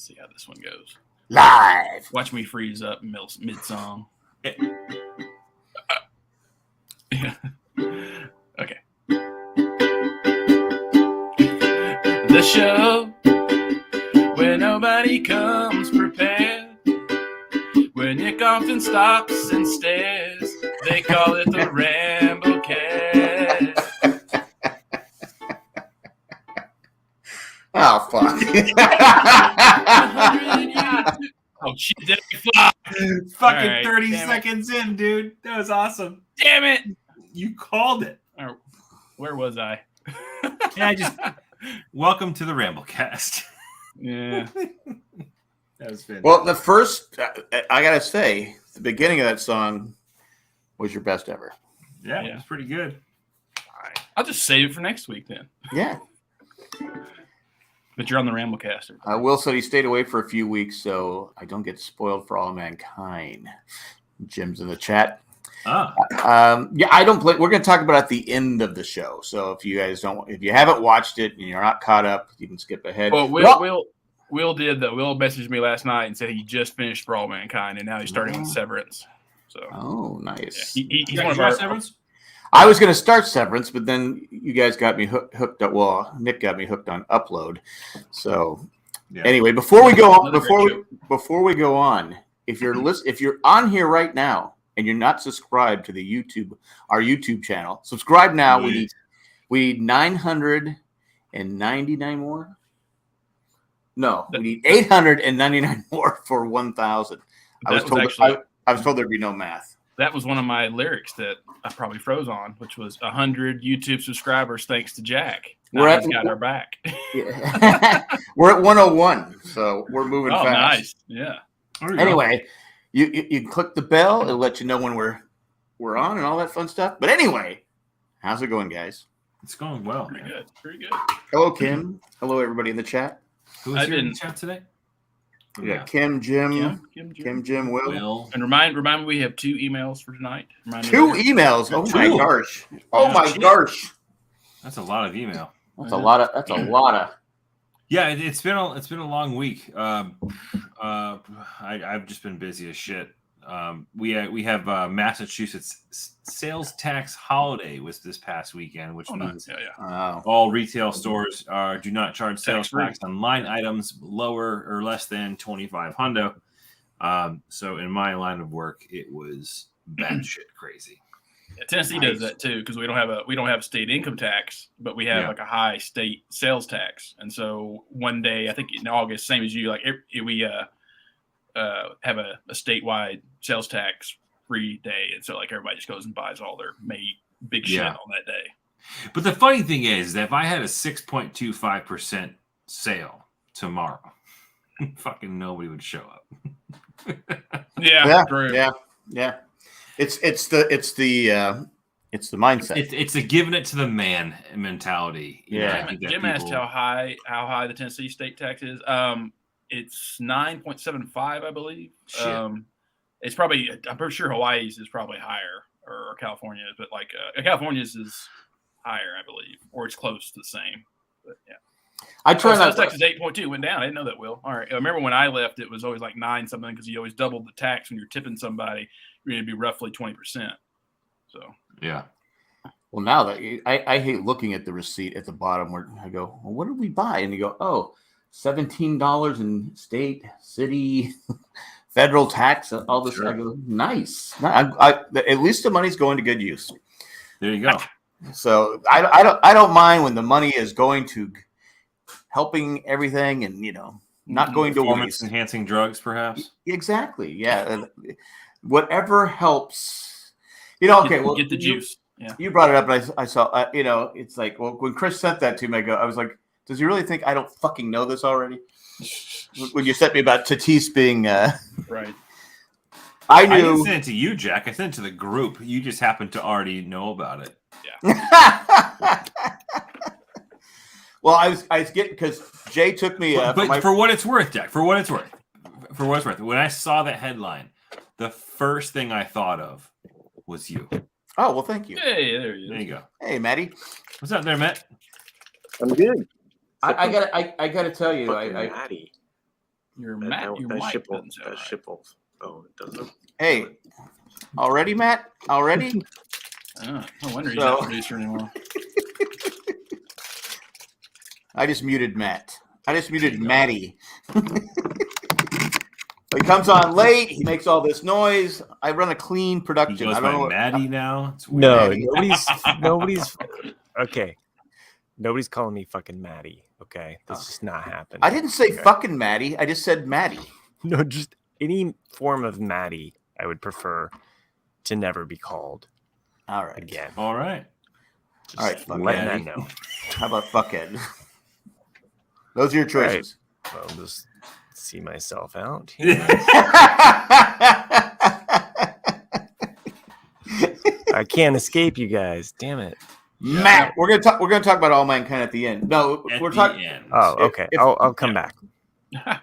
see how this one goes. Live. Watch me freeze up mid-song. Yeah. Okay. The show where nobody comes prepared, where Nick often stops and stares. They call it the Ramblecast. Oh, fuck. Oh, shit, did it fly? Fucking right, 30 seconds in, dude. That was awesome. Damn it. You called it. Where was I? Welcome to the Ramblecast. Yeah. That was fantastic. Well, the first, I got to say, the beginning of that song was your best ever. Yeah, it was pretty good. All right. I'll just save it for next week then. Yeah. But you're on the Ramblecaster. Will said he stayed away for a few weeks, so I don't get spoiled for all mankind. Jim's in the chat. Ah. I don't play. We're going to talk about it at the end of the show. So if you guys if you haven't watched it and you're not caught up, you can skip ahead. Well, Will did though. Will messaged me last night and said he just finished For All Mankind and now he's starting on Severance. So nice. Yeah, he's one of our Severance. I was going to start Severance, but then you guys got me hooked up. Well, Nick got me hooked on Upload. So anyway, before we go on, before we go on, if you're on here right now and you're not subscribed to our YouTube channel, subscribe now. We need 999 more. No, we need 899 more for 1,000. I was told there'd be no math. That was one of my lyrics that I probably froze on, which was 100 YouTube subscribers thanks to Jack. He's got our back. Yeah. We're at 101, so we're moving fast. Nice. Yeah. Anyway, you click the bell. It'll let you know when we're on and all that fun stuff. But anyway, how's it going, guys? It's going well. Pretty good. Hello, Kim. Hello, everybody in the chat. Who's here in the chat today? We got Kim, Jim, Will. And remind me we have 2 emails for tonight. Two emails. Oh my gosh. Oh my gosh. That's a lot of email. That's a lot of. Yeah, it's been a long week. I've just been busy as shit. We have Massachusetts sales tax holiday was this past weekend, which means all retail stores do not charge sales tax on line items lower or less than 25 hundo. So in my line of work, it was batshit crazy. Yeah, Tennessee does that too because we don't have a state income tax, but we have like a high state sales tax. And so one day, I think in August, same as you, like we have a statewide sales tax free day, and so like everybody just goes and buys all their big shit on that day. But the funny thing is that if I had a 6.25% sale tomorrow, fucking nobody would show up. Yeah. It's the mindset. It's a giving it to the man mentality. Jim asked how high the Tennessee state tax is. It's 9.75, I believe. It's probably, I'm pretty sure Hawaii's is probably higher, or California's, but like California's is higher, I believe, or it's close to the same. But yeah, I try not. Sales tax is 8.2, went down. I didn't know that, Will. All right, I remember when I left, it was always like 9 something because you always doubled the tax when you're tipping somebody. You're going to be roughly 20%. So yeah. Well, now that I hate looking at the receipt at the bottom where I go, well, what did we buy? And you go, oh, $17 in state, city, federal tax, all this. Sure. I go, nice. At least the money's going to good use. There you go. So I don't mind when the money is going to helping everything and not going to waste. Enhancing drugs, perhaps. Exactly. Yeah. Whatever helps. Okay. Well, get the juice. Yeah. You brought it up, and I saw. It's like, well, when Chris sent that to me, I was like, does he really think I don't fucking know this already? When you sent me about Tatis being right, I didn't send it to you, Jack. I sent it to the group. You just happened to already know about it. Yeah. Well, I was getting because Jay took me. But for what it's worth, Jack. For what it's worth. When I saw that headline, the first thing I thought of was you. Oh well, thank you. Hey, there you go. Hey, Matty. What's up there, Matt? I'm good. I gotta tell you, Your mic doesn't sound right. Shipple. Oh, it doesn't. Hey, already, Matt? Already? No wonder he's not a producer anymore. I just muted Matt. I just muted Matty. He comes on late. He makes all this noise. I run a clean production. He goes I don't know Maddie now. It's no, Maddie. nobody's. Okay, nobody's calling me fucking Maddie. Okay, that's just not happening. I didn't say fucking Maddie. I just said Maddie. No, just any form of Maddie. I would prefer to never be called. All right. Again. All right. All right. Letting that know. How about fuckhead? Those are your choices. Right. Well, just see myself out. I can't escape you guys. Damn it, Matt. We're gonna talk about All Mankind at the end. No, we're talking. Oh, okay. I'll come back.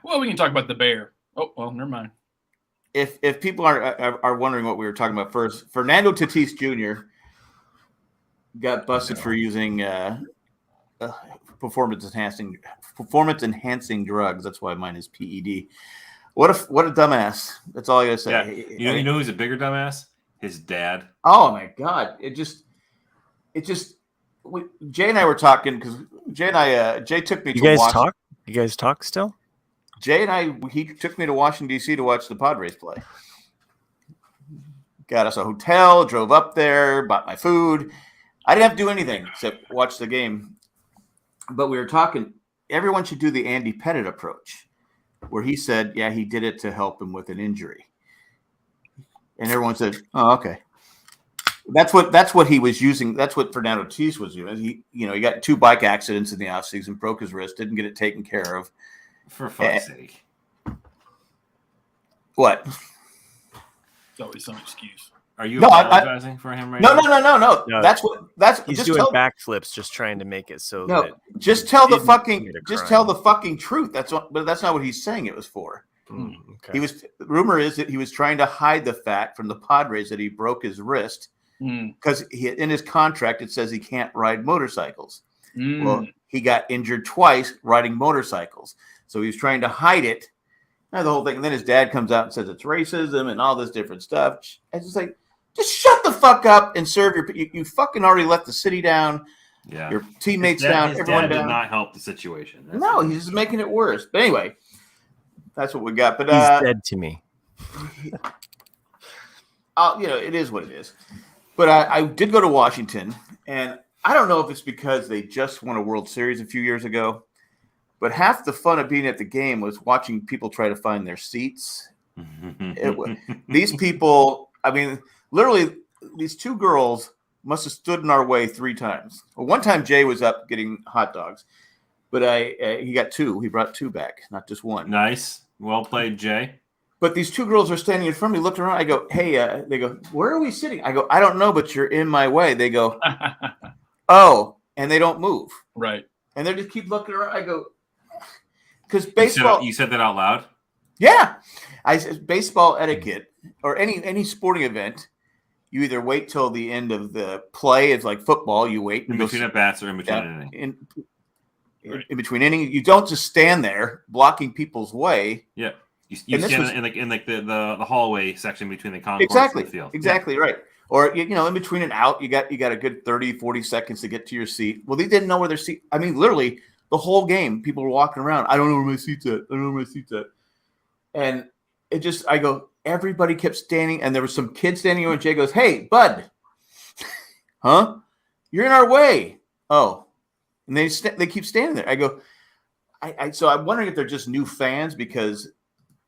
Well, we can talk about the bear. Oh, well, never mind. If people are wondering what we were talking about first, Fernando Tatis Jr. got busted for using performance enhancing drugs. That's why mine is PED. What a dumbass. That's all I gotta say. Yeah. You know who's a bigger dumbass? His dad. Oh my God! Jay and I were talking because Jay took me. You guys talk? You guys talk still? Jay and he took me to Washington D.C. to watch the Padres play. Got us a hotel, drove up there, bought my food. I didn't have to do anything except watch the game. But we were talking. Everyone should do the Andy Pettit approach, where he said, "Yeah, he did it to help him with an injury," and everyone said, "Oh, okay." That's what he was using. That's what Fernando Tatis was doing. He got 2 bike accidents in the offseason, broke his wrist, didn't get it taken care of. For fuck's sake. What? It's always some excuse. Are you apologizing for him right now? No. He's doing backflips, just trying to make it so that. Just tell the fucking truth. But that's not what he's saying it was for. Okay. Rumor is that he was trying to hide the fact from the Padres that he broke his wrist because in his contract it says he can't ride motorcycles. Well, he got injured twice riding motorcycles, so he was trying to hide it. And the whole thing. And then his dad comes out and says it's racism and all this different stuff. It's just like, just shut the fuck up and serve you fucking already let the city down. Yeah, your teammates down. Everyone down. Did not help the situation. He's just making it worse. But anyway. That's what we got. But he's dead to me. It is what it is. But I did go to Washington, and I don't know if it's because they just won a World Series a few years ago, but half the fun of being at the game was watching people try to find their seats. These people, I mean, literally, these 2 girls must have stood in our way 3 times. Well, one time Jay was up getting hot dogs, but he got 2. He brought 2 back, not just 1. Nice. Well played, Jay. But these 2 girls are standing in front of me, looking around. I go, hey, they go, where are we sitting? I go, I don't know, but you're in my way. They go, oh, and they don't move. Right. And they just keep looking around. I go, because baseball. You said that out loud? Yeah. I said baseball etiquette or any sporting event, you either wait till the end of the play. It's like football. You wait. In between at bats or in between an inning. In between innings, you don't just stand there blocking people's way. Yeah, you stand in the hallway section between the concourse and the field. Exactly right. Or in between and out, you got a good 30-40 seconds to get to your seat. Well, they didn't know where their seat. I mean, literally the whole game, people were walking around. I don't know where my seat's at. And it just, I go, everybody kept standing, and there was some kid standing over, and Jay goes, "Hey, bud, huh? You're in our way." Oh. And they keep standing there. I go, so I'm wondering if they're just new fans because,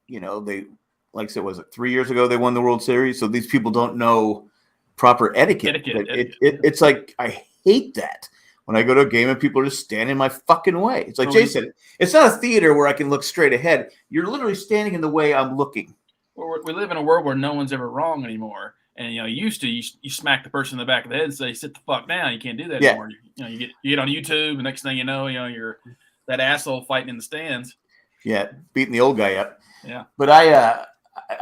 they, like I said, was it 3 years ago they won the World Series? So these people don't know proper etiquette. It's like, I hate that when I go to a game and people are just standing in my fucking way. It's like Jay said, it's not a theater where I can look straight ahead. You're literally standing in the way I'm looking. Well, we live in a world where no one's ever wrong anymore. And you smack the person in the back of the head and say, "Sit the fuck down." You can't do that anymore. You get on YouTube, and next thing you know, you're that asshole fighting in the stands. Yeah, beating the old guy up. Yeah. But I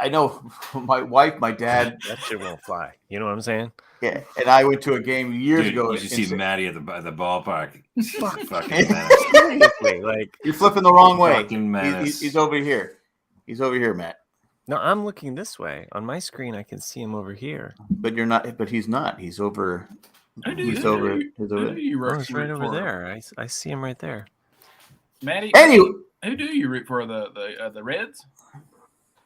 I know my wife, my dad. That shit won't fly. You know what I'm saying? Yeah, and I went to a game years ago. You should see Maddie at the ballpark. Fucking menace. Seriously, like you're flipping the wrong way. Fucking menace. He's over here. He's over here, Matt. no, I'm looking this way on my screen. I can see him over here. But you're not. But he's not. He's over. He's over. He's over. It's right over there. I see him right there. Maddie. Anyway, who do you root for? The Reds?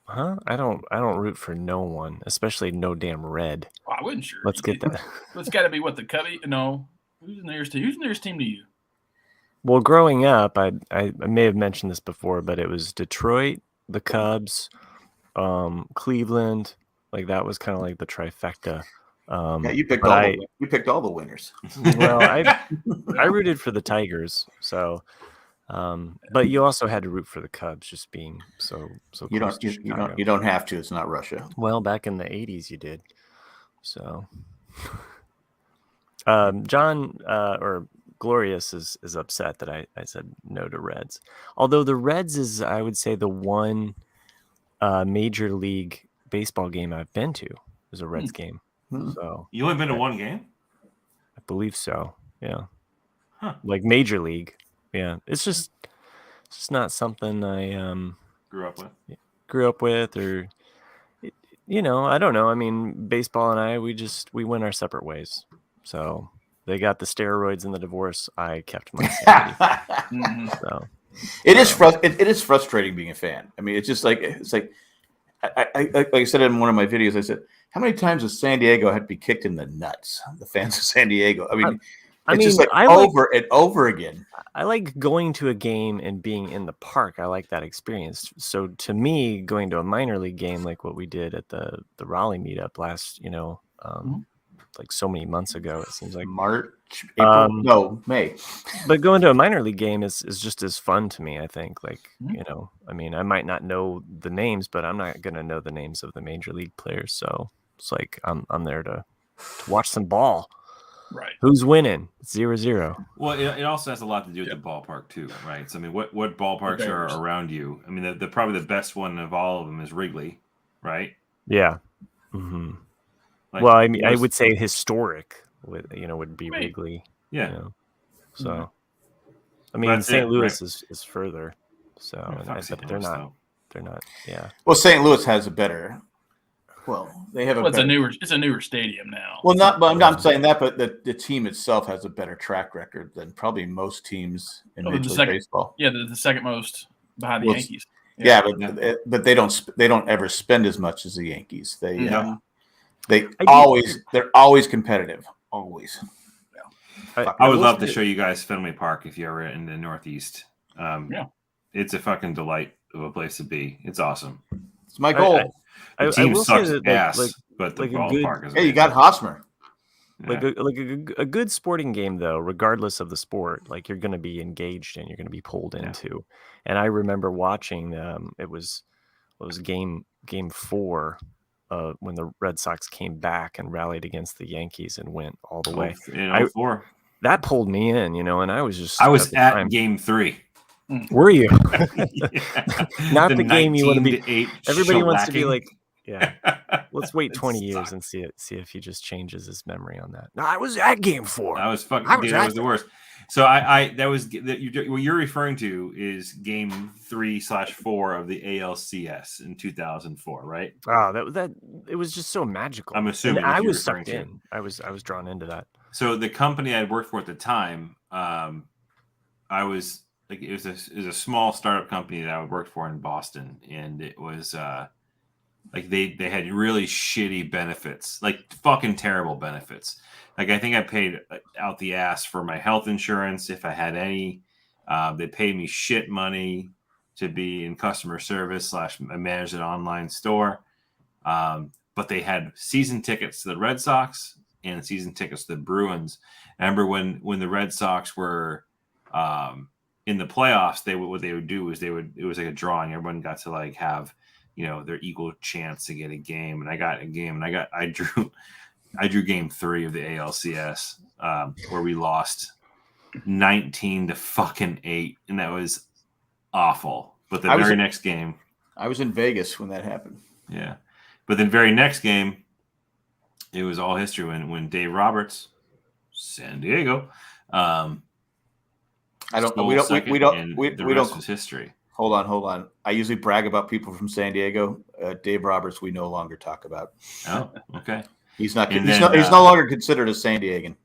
Huh? I don't root for no one, especially no damn Red. Oh, I wasn't sure. Let's get that. It's got to be what the Cubby. No, who's the nearest team? Who's the nearest team to you? Well, growing up, I may have mentioned this before, but it was Detroit, the Cubs, Cleveland. Like that was kind of like the trifecta. yeah, you picked all the winners. Well, I rooted for the Tigers, so. But you also had to root for the Cubs, just being so. You don't have to. It's not Russia. Well, back in the '80s, you did. So, John or Glorious is upset that I said no to Reds. Although the Reds is, I would say, the one major league baseball game I've been to is a Reds game. So you only been to one game? I believe so. Yeah. Huh. Like major league. Yeah, it's just not something I grew up with, or I don't know. I mean, baseball and we went our separate ways. So they got the steroids and the divorce. I kept my sanity. So it is frustrating being a fan. I mean, it's like like I said in one of my videos. I said, how many times does San Diego have to be kicked in the nuts? The fans of San Diego. I mean. It's just like over and over again. I like going to a game and being in the park. I like that experience. So to me, going to a minor league game like what we did at the Raleigh meetup last, like so many months ago, it seems like March, April, May. But going to a minor league game is just as fun to me. I think, like I mean, I might not know the names, but I'm not gonna know the names of the major league players. So it's like I'm there to watch some ball. Right. Who's winning? 0-0. Well, it also has a lot to do with the ballpark too, right? So I mean, what ballparks are around you? I mean, the probably the best one of all of them is Wrigley, right? Yeah. Mm-hmm. Well, I mean, I would say historic would be Wrigley. Yeah. So, I mean, St. Louis is further. So, but they're not. Yeah. Well, St. Louis has a better. Well, they have it's a newer stadium now. Well, I'm not saying that, but the team itself has a better track record than probably most teams in Major League Baseball. Yeah, the second most behind the Yankees. Yeah, but they don't ever spend as much as the Yankees. They're always competitive. Always. Yeah. I would love to show you guys Fenway Park if you're ever in the Northeast. It's a fucking delight of a place to be. It's awesome. It's my goal. The team sucks ass, but the ballpark is. Hey, you got Hosmer. Like a good sporting game, though, regardless of the sport, like you're going to be engaged in, you're going to be pulled into. And I remember watching. It was game 4 when the Red Sox came back and rallied against the Yankees and went all the way. In 04. That pulled me in, and I was at game 3. Were you? Not the game you want to be. Everybody wants to be like, let's wait 20 years and see if he just changes his memory on that. No, I was at game 4. I was fucking. That was the worst. So that was what you're referring to is game 3/4 of the ALCS in 2004, right? Oh, that it was just so magical. I'm assuming I was sucked in. I was drawn into that. So the company I worked for at the time, I was. It was a small startup company that I worked for in Boston, and it was they had really shitty benefits, like fucking terrible benefits. Like I think I paid out the ass for my health insurance if I had any. They paid me shit money to be in customer service / manage an online store, but they had season tickets to the Red Sox and season tickets to the Bruins. I remember when the Red Sox were in the playoffs, what they would do is it was like a drawing. Everyone got to like have, their equal chance to get a game. And I got a game, and I drew game 3 of the ALCS, where we lost 19-8. And that was awful. But the very next game, I was in Vegas when that happened. Yeah. But then very next game, it was all history when Dave Roberts, San Diego, we don't was history. Hold on. I usually brag about people from San Diego. Dave Roberts, we no longer talk about. Oh, okay. He's no longer considered a San Diegan.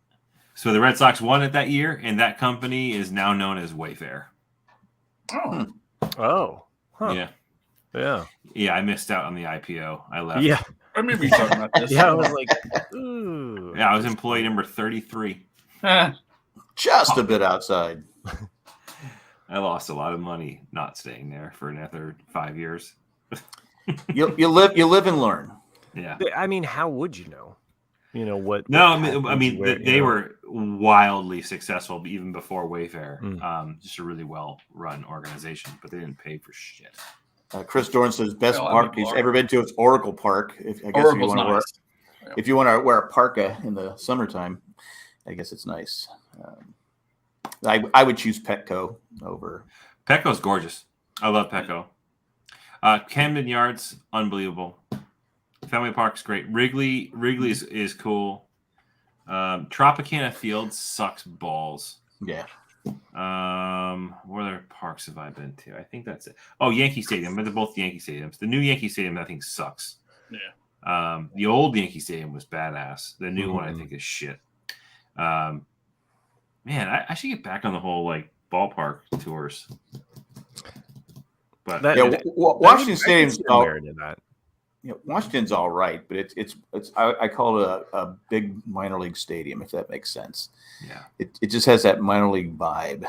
So the Red Sox won it that year, and that company is now known as Wayfair. Oh. Oh. Huh. Yeah. Yeah. Yeah, I missed out on the IPO. I left. Yeah. I remember you talking about this. Yeah, I was like, ooh. Yeah, I was employee number 33. Just a bit outside. I lost a lot of money not staying there for another 5 years. you live and learn. Yeah. I mean, how would you know? You know what? No, I mean they were wildly successful even before Wayfair. Just a really well-run organization, but they didn't pay for shit. Chris Dorn says best park he's ever been to is Oracle Park. If you want to wear a parka in the summertime, I guess it's nice. I would choose Petco over. Petco's gorgeous. I love Petco. Camden Yards, unbelievable. Fenway Park's great. Wrigley's is cool. Tropicana Field sucks balls. Yeah. What other parks have I been to? I think that's it. Oh, Yankee Stadium. I've been to both Yankee Stadiums. The new Yankee Stadium, I think, sucks. Yeah. The old Yankee Stadium was badass. The new one, I think, is shit. Man, I should get back on the whole like ballpark tours. But Washington Stadium's Washington's all right, but it's I call it a big minor league stadium, if that makes sense. Yeah, it just has that minor league vibe.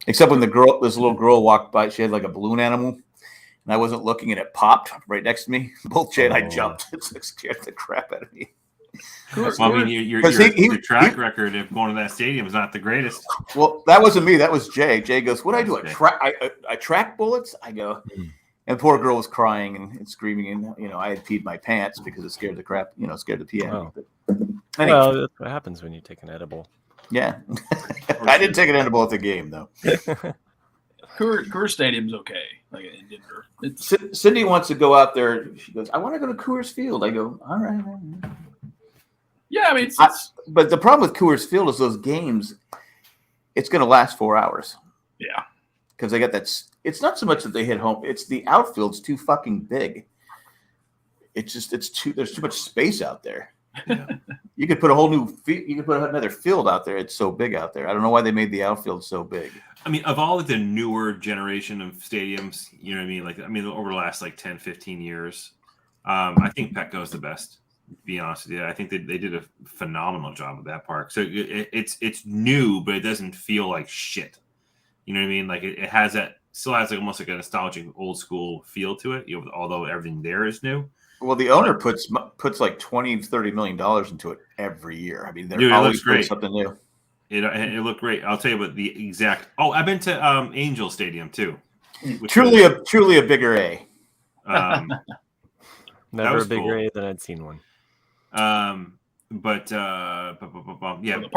Except when this little girl walked by, she had like a balloon animal, and I wasn't looking, and it popped right next to me. Both Jay and I jumped. It scared the crap out of me. Well, I mean, your track record of going to that stadium is not the greatest. Well, that wasn't me. That was Jay. Jay goes, "What do I do? I track bullets?" I go. And the poor girl was crying and screaming, and I had peed my pants because it scared the crap, scared the pee out of me. Anyway. Well, that's what happens when you take an edible. Yeah, I didn't take an edible at the game though. Coors Stadium's okay, like in Denver. Cindy wants to go out there. She goes, "I want to go to Coors Field." I go, "All right." Yeah, I mean, but the problem with Coors Field is those games. It's going to last 4 hours. Yeah, because they got that. It's not so much that they hit home. It's the outfield's too fucking big. There's too much space out there. Yeah. You could put another field out there. It's so big out there. I don't know why they made the outfield so big. I mean, of all the newer generation of stadiums, you know what I mean? Over the last 10, 15 years, I think Petco's the best, to be honest with you. I think they did a phenomenal job with that park. So it's new, but it doesn't feel like shit. You know what I mean? Like it has still has almost like a nostalgic old school feel to it, although everything there is new. Well, the owner puts like $20-30 million into it every year. I mean, they're always doing something new. It looked great. I'll tell you what the exact. Oh, I've been to Angel Stadium too. Truly a bigger A. Never a bigger A than I'd seen one. Yeah. The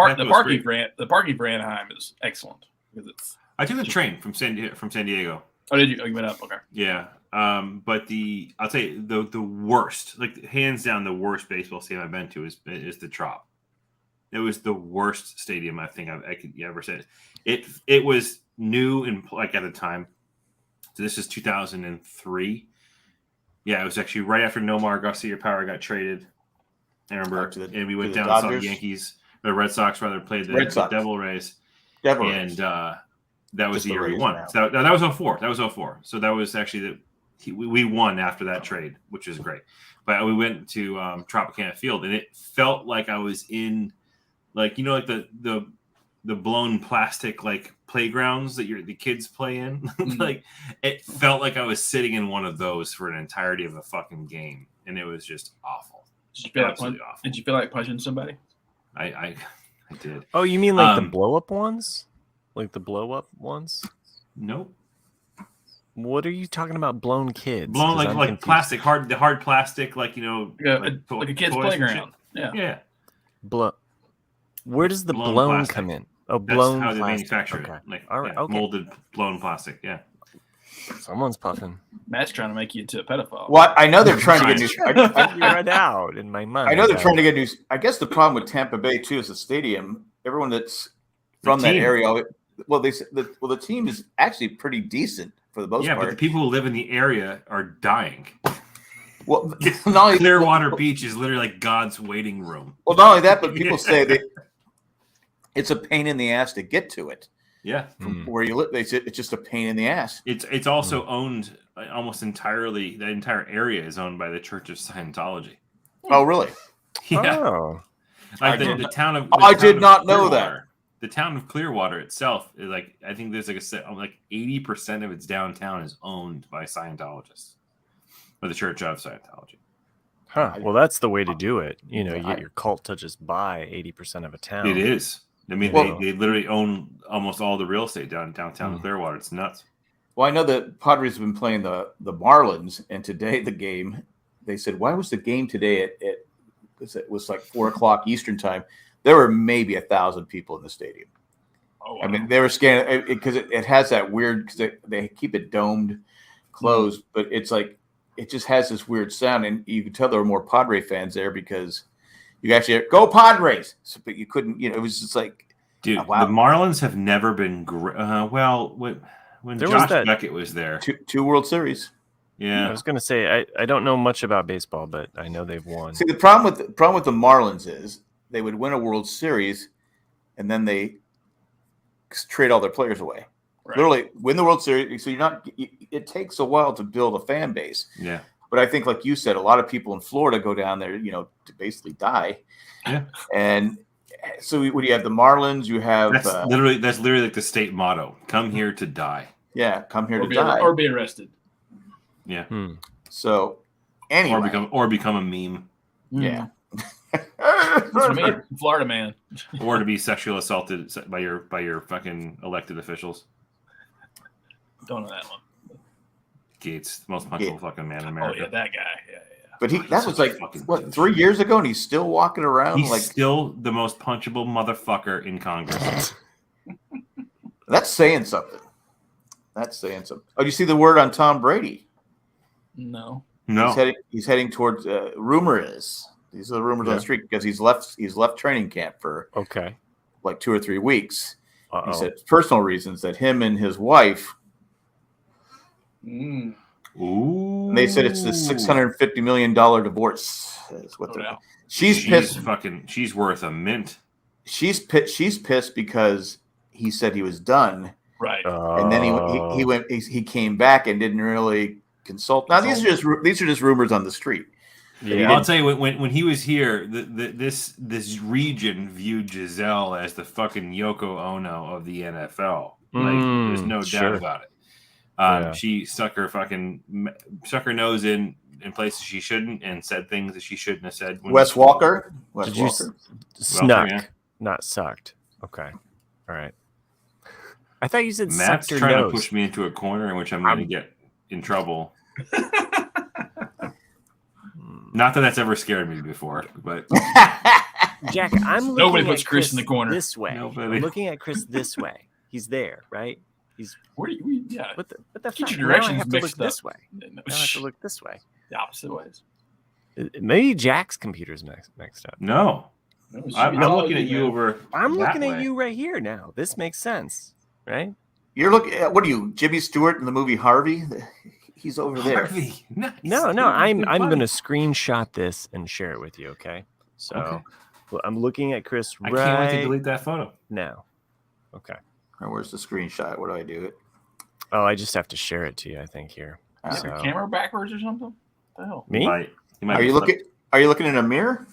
parking for Anaheim is excellent because I took the train from San Diego. Oh, did you? Oh, you went up. Okay. Yeah. But I'll tell you the worst, hands down, the worst baseball stadium I've been to is the Trop. It was the worst stadium I think I could ever say. It was new and at the time. So this is 2003. Yeah, it was actually right after Nomar Garcia-Power got traded. I remember, and we went down and saw the Yankees, the Red Sox rather played the Devil Rays. And that was the year we won. So that was 2004. That was 2004. So that was actually we won after that trade, which is great. But we went to Tropicana Field, and it felt like I was in, the blown plastic playgrounds that the kids play in. It felt like I was sitting in one of those for an entirety of a fucking game, and it was just awful. Did you feel like punching somebody? I did. Oh, you mean the blow up ones? Like the blow up ones? Nope. What are you talking about? Blown kids? Blown like plastic, hard plastic, like a kid's playground. Yeah. Where does the blown come in? Oh, blown. That's how they plastic. manufacture okay. it. All right. Okay. Molded blown plastic. Yeah. Someone's puffing. Matt's trying to make you into a pedophile. Well, I know they're trying to get new. I figured it out in my mind. I know they're trying to get new. I guess the problem with Tampa Bay too is the stadium. Everyone that's from that area, the team is actually pretty decent for the most part. Yeah, but the people who live in the area are dying. Well, Clearwater Beach is literally like God's waiting room. Well, not only that, but people say that it's a pain in the ass to get to it. Yeah, from where you live, they say it's just a pain in the ass. It's also owned almost entirely. The entire area is owned by the Church of Scientology. Oh, really? Yeah. Oh. Like the town of. I did not know that. The town of Clearwater itself is like, I think there's like 80% of its downtown is owned by Scientologists, or the Church of Scientology. Huh. Well, that's the way to do it. You know, you get your cult to just buy 80% of a town. It is. I mean, they literally own almost all the real estate downtown Clearwater. It's nuts. Well, I know that Padres have been playing the Marlins, and today the game, they said, why was the game today it was like 4:00 Eastern time? There were maybe 1,000 people in the stadium. Oh, wow. I mean, they were scanning because it has that weird, because they keep it domed, closed, but it's like, it just has this weird sound, and you can tell there were more Padre fans there because you actually hear, go Padres, but you couldn't, it was just like, dude, wow. The Marlins have never been when Josh Beckett was there, two World Series. Yeah, I was gonna say I don't know much about baseball, but I know they've won. See, the problem with the Marlins is they would win a World Series, and then they trade all their players away. Right. Literally win the World Series, so it takes a while to build a fan base. Yeah. But I think, like you said, a lot of people in Florida go down there, to basically die. Yeah. And so what do you have? The Marlins, you have that's literally like the state motto: "Come here to die." Yeah, come here to die or be arrested. Yeah. So anyway, or become a meme. Yeah. That's me, Florida man. Or to be sexually assaulted by your fucking elected officials. Don't know that one. Gates, the most punchable fucking man in America. Oh yeah, that guy. Yeah. But that was like 3 years ago, and he's still walking around. He's still the most punchable motherfucker in Congress. That's saying something. Oh, do you see the word on Tom Brady? No. He's heading towards. Rumor is these are the rumors on the street because he's left training camp for like 2 or 3 weeks. He said personal reasons that him and his wife. Ooh. And they said it's the $650 million divorce. That's what they're. She's pissed. She's worth a mint. She's pissed because he said he was done. Right. And then he came back and didn't really consult. Now these are just rumors on the street. Yeah, I'll tell you when he was here, this region viewed Giselle as the fucking Yoko Ono of the NFL. There's no doubt about it. She stuck her nose in places she shouldn't and said things that she shouldn't have said. Wes Walker? Snuck, not sucked. Okay. All right. I thought you said Matt's sucked trying nose. to push me into a corner in which I'm going to get in trouble. Not that that's ever scared me before, but Jack, I'm looking nobody puts at Chris in the corner this way. I'm looking at Chris this way. He's there, right? He's where do you? Yeah. What the fuck? Now I have to look this way. Now I have to look this way. The opposite ways. Maybe Jack's computer's mixed up. No. I'm looking at you over. I'm looking at you right here now. This makes sense, right? You're looking at what are you, Jimmy Stewart in the movie Harvey? He's over there. Harvey. Nice. No. I'm going to screenshot this and share it with you. Okay. So well, I'm looking at Chris right. I can't wait to delete that photo now. Okay. Where's the screenshot? What do I do? Oh, I just have to share it to you. I think here. Is your camera backwards or something? What the hell? Me? Are you looking in a mirror?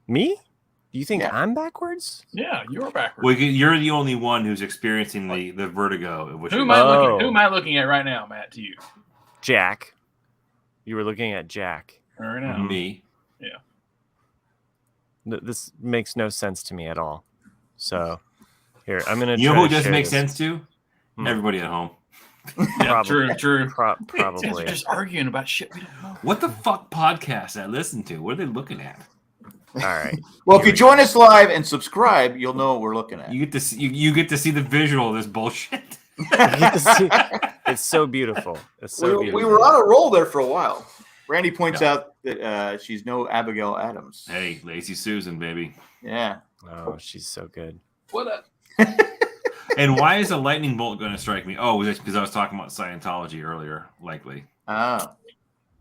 Me? Do you think I'm backwards? Yeah, you're backwards. Well, you're the only one who's experiencing the vertigo. Who am I looking at right now, Matt? To you, Jack. You were looking at Jack. Right now. Me. Yeah. This makes no sense to me at all. So, here I'm gonna. You know who it does make sense to? Everybody at home. Yeah, true. Probably. They're just arguing about shit we don't know. What the fuck podcast I listen to? What are they looking at? All right. Well, if you join us live and subscribe, you'll know what we're looking at. You get to see the visual of this bullshit. It's so beautiful. It's so beautiful. We were on a roll there for a while. Randy points out that she's no Abigail Adams. Hey, Lazy Susan, baby. Yeah. Oh, she's so good. What up? And why is a lightning bolt going to strike me? Oh, because I was talking about Scientology earlier, likely. Oh.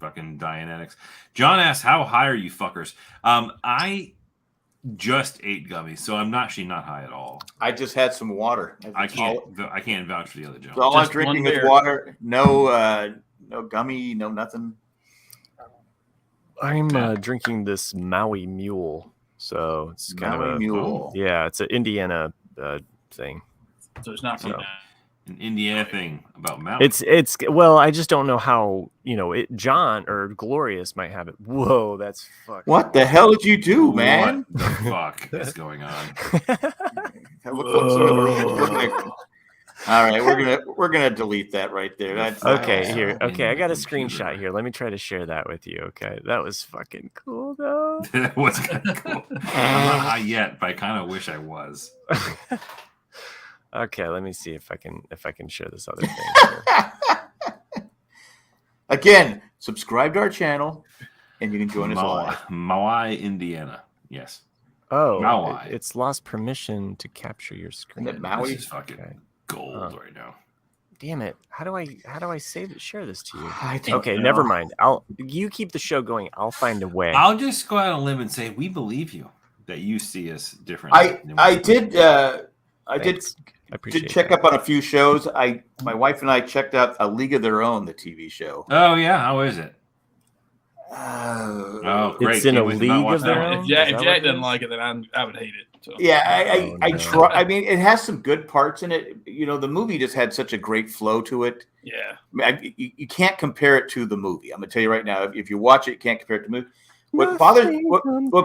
Fucking Dianetics. John asks, how high are you fuckers? I just ate gummies, so I'm actually not high at all. I just had some water. I can't vouch for the other John. So all I'm drinking is water. No gummy, no nothing. I'm drinking this Maui Mule, so it's kind of a mule. Yeah, it's an Indiana thing. So it's not from an Indiana thing about Maui. It's well, I just don't know how John or Glorious might have it. Whoa, that's fucking. What the hell did you do, man? What the fuck is going on? All right, we're gonna delete that right there. That's okay. Here, okay, I got a screenshot here. Let me try to share that with you. Okay, that was fucking cool, though. That was kind of cool. I'm not high yet, but I kind of wish I was. Okay, let me see if I can share this other thing. Again, subscribe to our channel, and you can join us all. Maui, Indiana. Yes. Oh, Maui. It's lost permission to capture your screen. Isn't it Maui? This is fucking gold right now. Damn it! How do I save it? Share this to you? Okay, never mind. You keep the show going. I'll find a way. I'll just go out on a limb and say we believe you that you see us different. I did check up on a few shows. My wife and I checked out A League of Their Own, the TV show. Oh yeah, how is it? Great! It's in a league of their own. If Jack doesn't like it, then I would hate it. So. Yeah, I try. I mean, it has some good parts in it. You know, the movie just had such a great flow to it. Yeah, you can't compare it to the movie. I'm gonna tell you right now. If you watch it, you can't compare it to the movie. What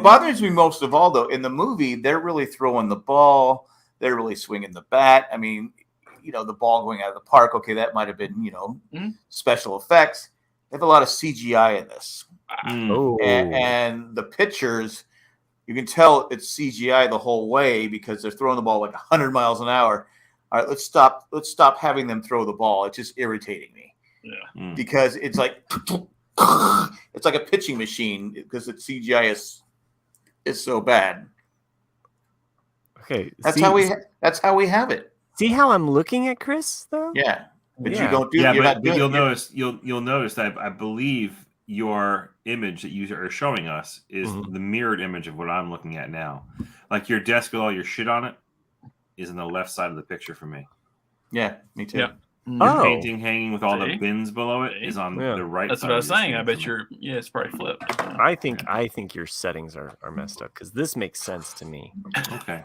bothers me most of all, though, in the movie, they're really throwing the ball. They're really swinging the bat. I mean, the ball going out of the park. Okay, that might have been, special effects. They have a lot of CGI in this. And the pitchers, you can tell it's CGI the whole way because they're throwing the ball like 100 miles an hour. All right, let's stop having them throw the ball. It's just irritating me. Yeah. Because it's like a pitching machine because the CGI is so bad. Okay, that's how we have it. See how I'm looking at Chris though? Yeah, but you don't do. Yeah, but you'll notice that I believe your image that you are showing us is the mirrored image of what I'm looking at now. Like your desk with all your shit on it is on the left side of the picture for me. Yeah, me too. Yeah. Your painting hanging with all the bins below it is on the right. That's side what I was saying. I bet it's probably flipped. I think your settings are messed up because this makes sense to me. Okay.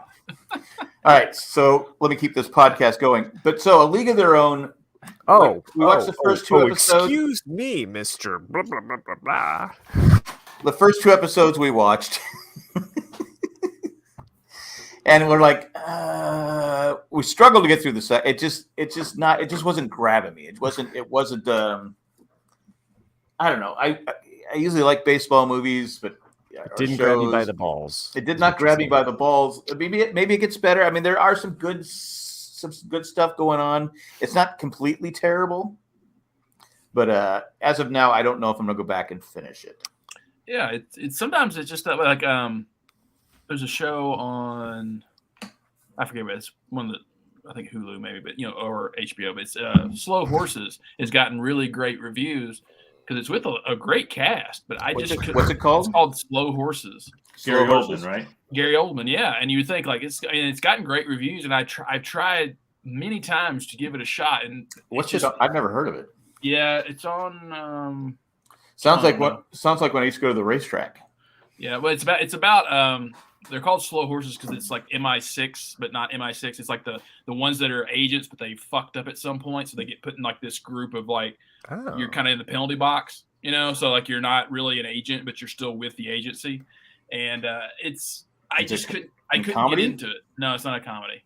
All right, so let me keep this podcast going. But so A League of Their Own. We watched the first two episodes. Excuse me, Mr. Blah, blah, blah, blah, blah. The first two episodes we watched. And we're like, we struggled to get through the set. It just wasn't grabbing me. It wasn't. I don't know. I usually like baseball movies, but it didn't grab me by the balls. It did not grab me by the balls. Maybe it gets better. I mean, there are some good stuff going on. It's not completely terrible, but as of now, I don't know if I'm gonna go back and finish it. Yeah, it's sometimes it's just that like there's a show on, I forget what it's one of the, I think Hulu maybe, but or HBO, but it's Slow Horses has gotten really great reviews because it's with a great cast. But what's it called? It's called Slow Horses. Gary Oldman, right? Gary Oldman, yeah. And you would think like it's gotten great reviews, and I've tried many times to give it a shot. And what's it? I've never heard of it. Yeah, it's on. Sounds like when I used to go to the racetrack. Yeah, well, it's about they're called Slow Horses because it's like MI6, but not MI6. It's like the ones that are agents, but they fucked up at some point, so they get put in like this group of like you're kind of in the penalty box, so like you're not really an agent, but you're still with the agency, and I couldn't get into it. No, it's not a comedy.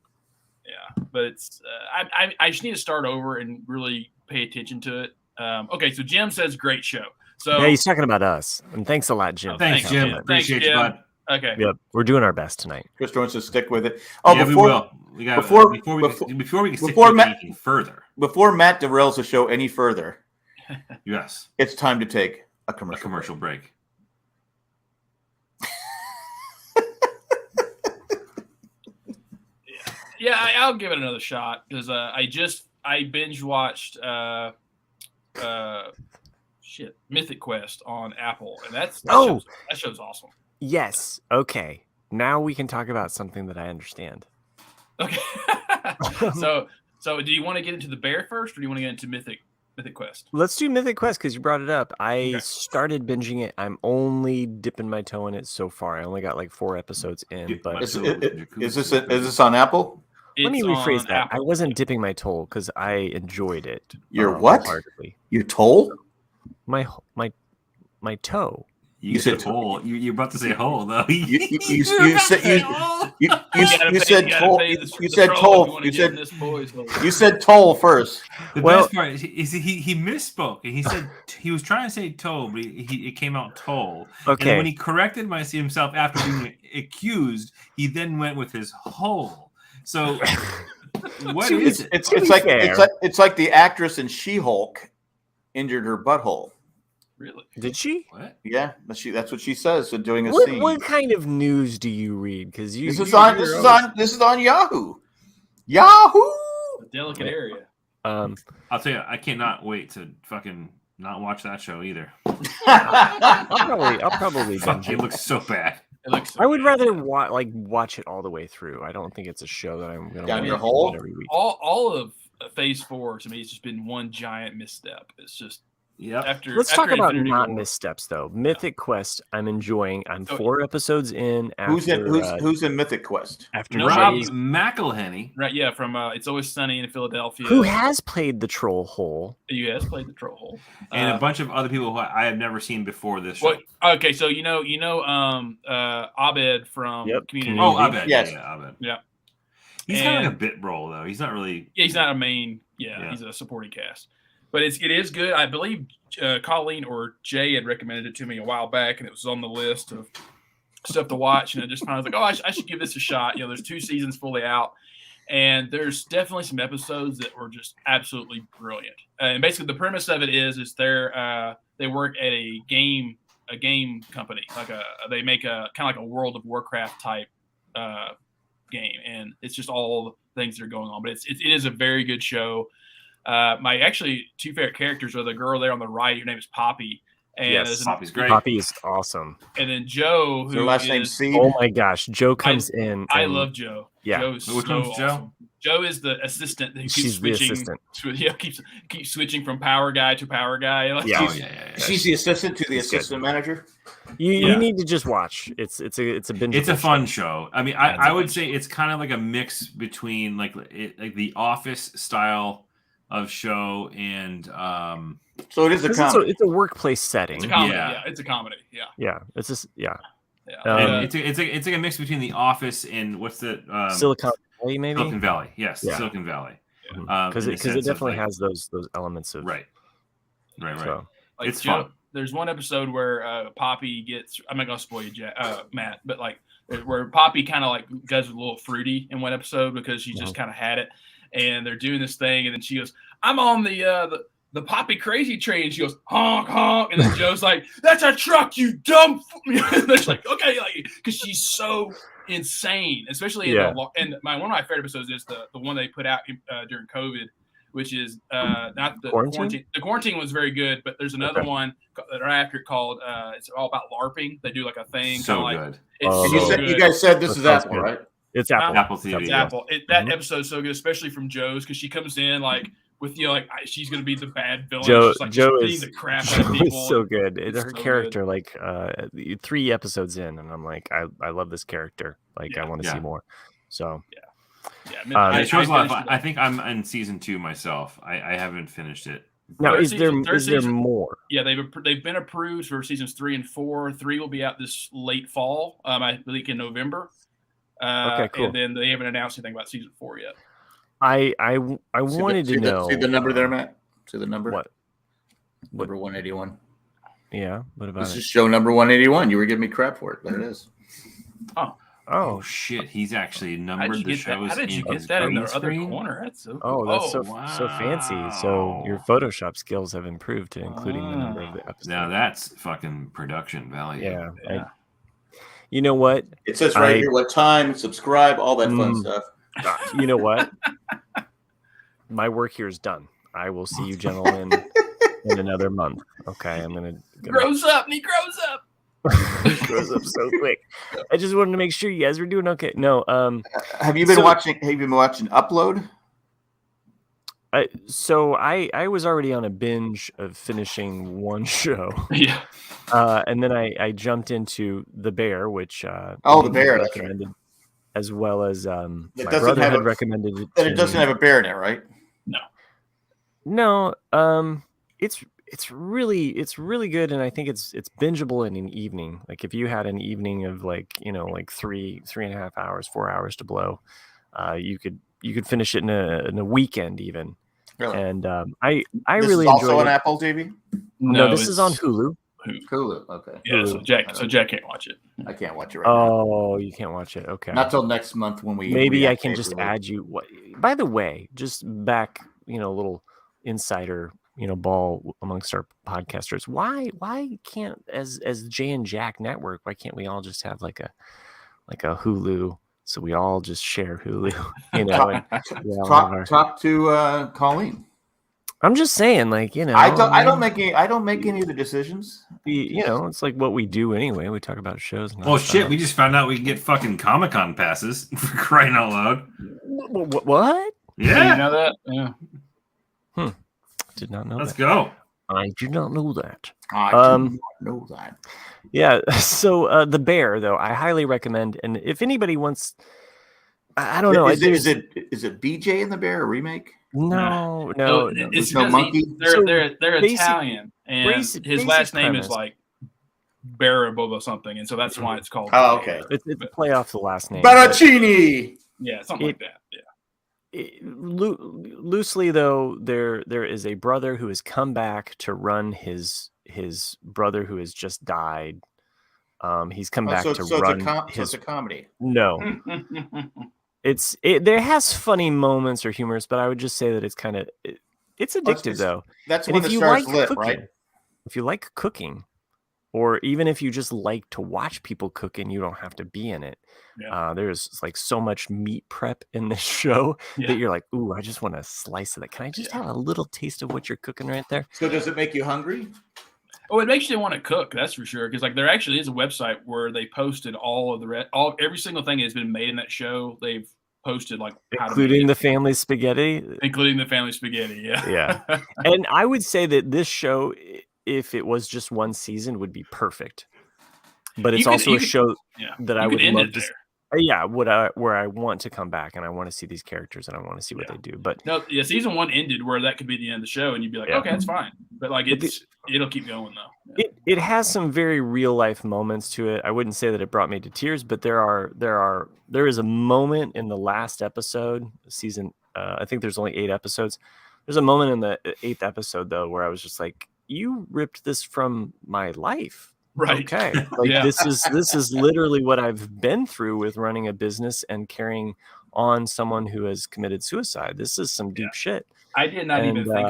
Yeah, but it's I just need to start over and really pay attention to it. Okay, so Jim says great show. So yeah, he's talking about us, and thanks a lot, Jim. Thanks, Jim. Appreciate you, bud. Okay. Yep. We're doing our best tonight. Chris wants to stick with it. Oh, yeah, before, we will. We got before we can stick with anything further. Before Matt derails the show any further, yes, it's time to take a commercial break. Yeah, I'll give it another shot because I binge watched Mythic Quest on Apple, and that show's awesome. Yes. Okay. Now we can talk about something that I understand. Okay. So do you want to get into the bear first, or do you want to get into Mythic Quest? Let's do Mythic Quest because you brought it up. I started binging it. I'm only dipping my toe in it so far. I only got like 4 episodes in. But is this on Apple? Let me rephrase that. Apple. I wasn't dipping my toe because I enjoyed it. Your what? Your toe? My toe. You said hole. You're about to say hole though. You said toll. You said toll. You said toll first. The best part is he misspoke and he said he was trying to say toe, but it came out toll. Okay. And when he corrected himself after being accused, he then went with his hole. So what is it? It's like the actress in She-Hulk injured her butthole. Really? Did she? What? Yeah, that's what she says. So doing a scene. What kind of news do you read? Because this is on Yahoo. Yahoo. A delicate area. I'll tell you, I cannot wait to fucking not watch that show either. I'll probably binge it. Looks so bad. I would rather watch it all the way through. I don't think it's a show that I'm going to down your hole every week. All of Phase 4 to me, it's just been one giant misstep. It's just. Yeah. Let's talk about not missteps though. Mythic Quest, I'm enjoying. I'm 4 episodes in. Who's in Mythic Quest? After Rob McElhenney, right? Yeah, from It's Always Sunny in Philadelphia. Who has played the Troll Hole? He has played the Troll Hole, and a bunch of other people who I have never seen before this show. Okay, so you know, Abed from Community. Oh, Abed, yes, yeah, Abed. Yeah. He's kind of like a bit role though. He's not really. Yeah, he's not a main. Yeah, he's a supporting cast. But it is good. I believe Colleen or Jay had recommended it to me a while back, and it was on the list of stuff to watch. And I just kind of was like, I should give this a shot. You know, there's 2 seasons fully out, and there's definitely some episodes that were just absolutely brilliant. And basically, the premise of it is they work at a game company, they make a kind of like a World of Warcraft type game, and it's just all the things that are going on. But it is a very good show. My 2 favorite characters are the girl there on the right. Her name is Poppy. And yes, Poppy's great. Poppy is awesome. And then Joe, who her last name Seed. Oh my gosh, Joe comes in. I love Joe. Yeah, Joe is so awesome. Joe is the assistant that keeps switching. Keeps switching from power guy to power guy. Like, she's the assistant to the assistant manager. You need to just watch. It's a binge. It's a fun show. I mean, I would say it's kind of like a mix between like the Office style of show and so it is a comedy. It's a workplace setting. It's a comedy. Yeah, it's a comedy. Yeah. It's just it's like a mix between The Office and what's the Silicon Valley, maybe. Silicon Valley, yes, Silicon Valley. Because it definitely has those elements of right. So, like it's fun. There's one episode where Poppy gets. I'm not gonna spoil you, Matt, but like where Poppy kind of like does a little fruity in one episode because she just kind of had it. And they're doing this thing, and then she goes, "I'm on the Poppy crazy train." She goes, "Honk honk," and then Joe's like, "That's a truck, you dumb." They're like, "Okay," like because she's so insane, especially in one of my favorite episodes is the one they put out during COVID, which is not the quarantine. The quarantine was very good, but there's another one that are after it called it's all about LARPing. They do like a thing, so like good. You guys said this is Apple, good. right? It's Apple. Apple TV. It's Apple. That episode's so good, especially from Joe's, because she comes in like with she's gonna be the bad villain. Joe is the crap out of people. Is so good. Her so character, good. 3 episodes in, and I'm like, I love this character. Like, I want to see more. So it shows a lot of fun. I think I'm in season 2 myself. I haven't finished it. Now, is there more? Yeah, they've been approved for seasons 3 and 4. 3 will be out this late fall. I believe in November. Okay, cool. And then they haven't announced anything about season 4 yet. I wanted to know. See the number there, Matt? See the number? What? Number 181. Yeah. What about this is show number 181. You were giving me crap for it. There it is. Oh shit! He's actually numbered the shows. How did you get that in the other corner? That's so cool. That's so fancy. So your Photoshop skills have improved to including the number of the episodes. Now that's fucking production value. Yeah. You know what? It says here what time, subscribe, all that fun stuff. You know what? My work here is done. I will see you gentlemen in another month. Okay, I'm gonna grows up. He grows up. Grows up so quick. I just wanted to make sure you guys were doing okay. No, have you been watching Upload? I was already on a binge of finishing one show. Yeah. And then I jumped into The Bear, which The Bear recommended, as well as my brother had recommended it. But it doesn't have a bear in it, right? No. It's really good, and I think it's bingeable in an evening. Like if you had an evening of like 3.5 hours, 4 hours to blow, you could finish it in a weekend even. Really? And I this really is also enjoyed on it. Apple TV. No, this is on Hulu. Hulu. Okay. Yeah. Hulu. So Jack can't watch it. I can't watch it right now. Oh, you can't watch it. Okay. Not till next month when we. Maybe I can just add you. By the way, just back, a little insider, ball amongst our podcasters. Why can't as Jay and Jack Network? Why can't we all just have like a Hulu? So we all just share Hulu. Talk to Colleen. I'm just saying, I don't make any of the decisions. It's like what we do anyway. We talk about shows. Shit! We just found out we can get fucking Comic-Con passes for crying out loud. What? Yeah, you know that? Yeah. Did not know. Let's go. I did not know that. I did not know that. Yeah. So The Bear, though, I highly recommend. And if anybody wants, I don't know. Is it BJ and the Bear, a remake? No. It's no monkey. They're Italian, and his last name is like Barabova something, and so that's why it's called. Oh, okay. It's a play off the last name. Baracchini. Yeah, something like that. Yeah. Loosely though, there is a brother who has come back to run his brother who has just died. He's come back to run it's a comedy. No. There has funny moments or humorous, but I would just say that it's kind of it's addictive though. That's when it starts lit, right? If you like cooking, or even if you just like to watch people cook and you don't have to be in it, there's like so much meat prep in this show that you're like, ooh, I just want a slice of that. Can I just have a little taste of what you're cooking right there? So does it make you hungry? Oh, it makes you want to cook. That's for sure. Because there actually is a website where they posted all of every single thing that has been made in that show. They've posted including the family spaghetti. Including the family spaghetti. Yeah. And I would say that this show, if it was just one season, would be perfect. But it's also a show that I would love to. Where I want to come back and I want to see these characters and I want to see what they do. But season 1 ended where that could be the end of the show and you'd be like, okay, that's fine. But it'll keep going though. Yeah. It has some very real life moments to it. I wouldn't say that it brought me to tears, but there is a moment in the last episode season. I think there's only 8 episodes. There's a moment in the 8th episode though where I was just like, you ripped this from my life. Right. Okay. This is literally what I've been through with running a business and carrying on someone who has committed suicide. This is some deep shit. I did not even think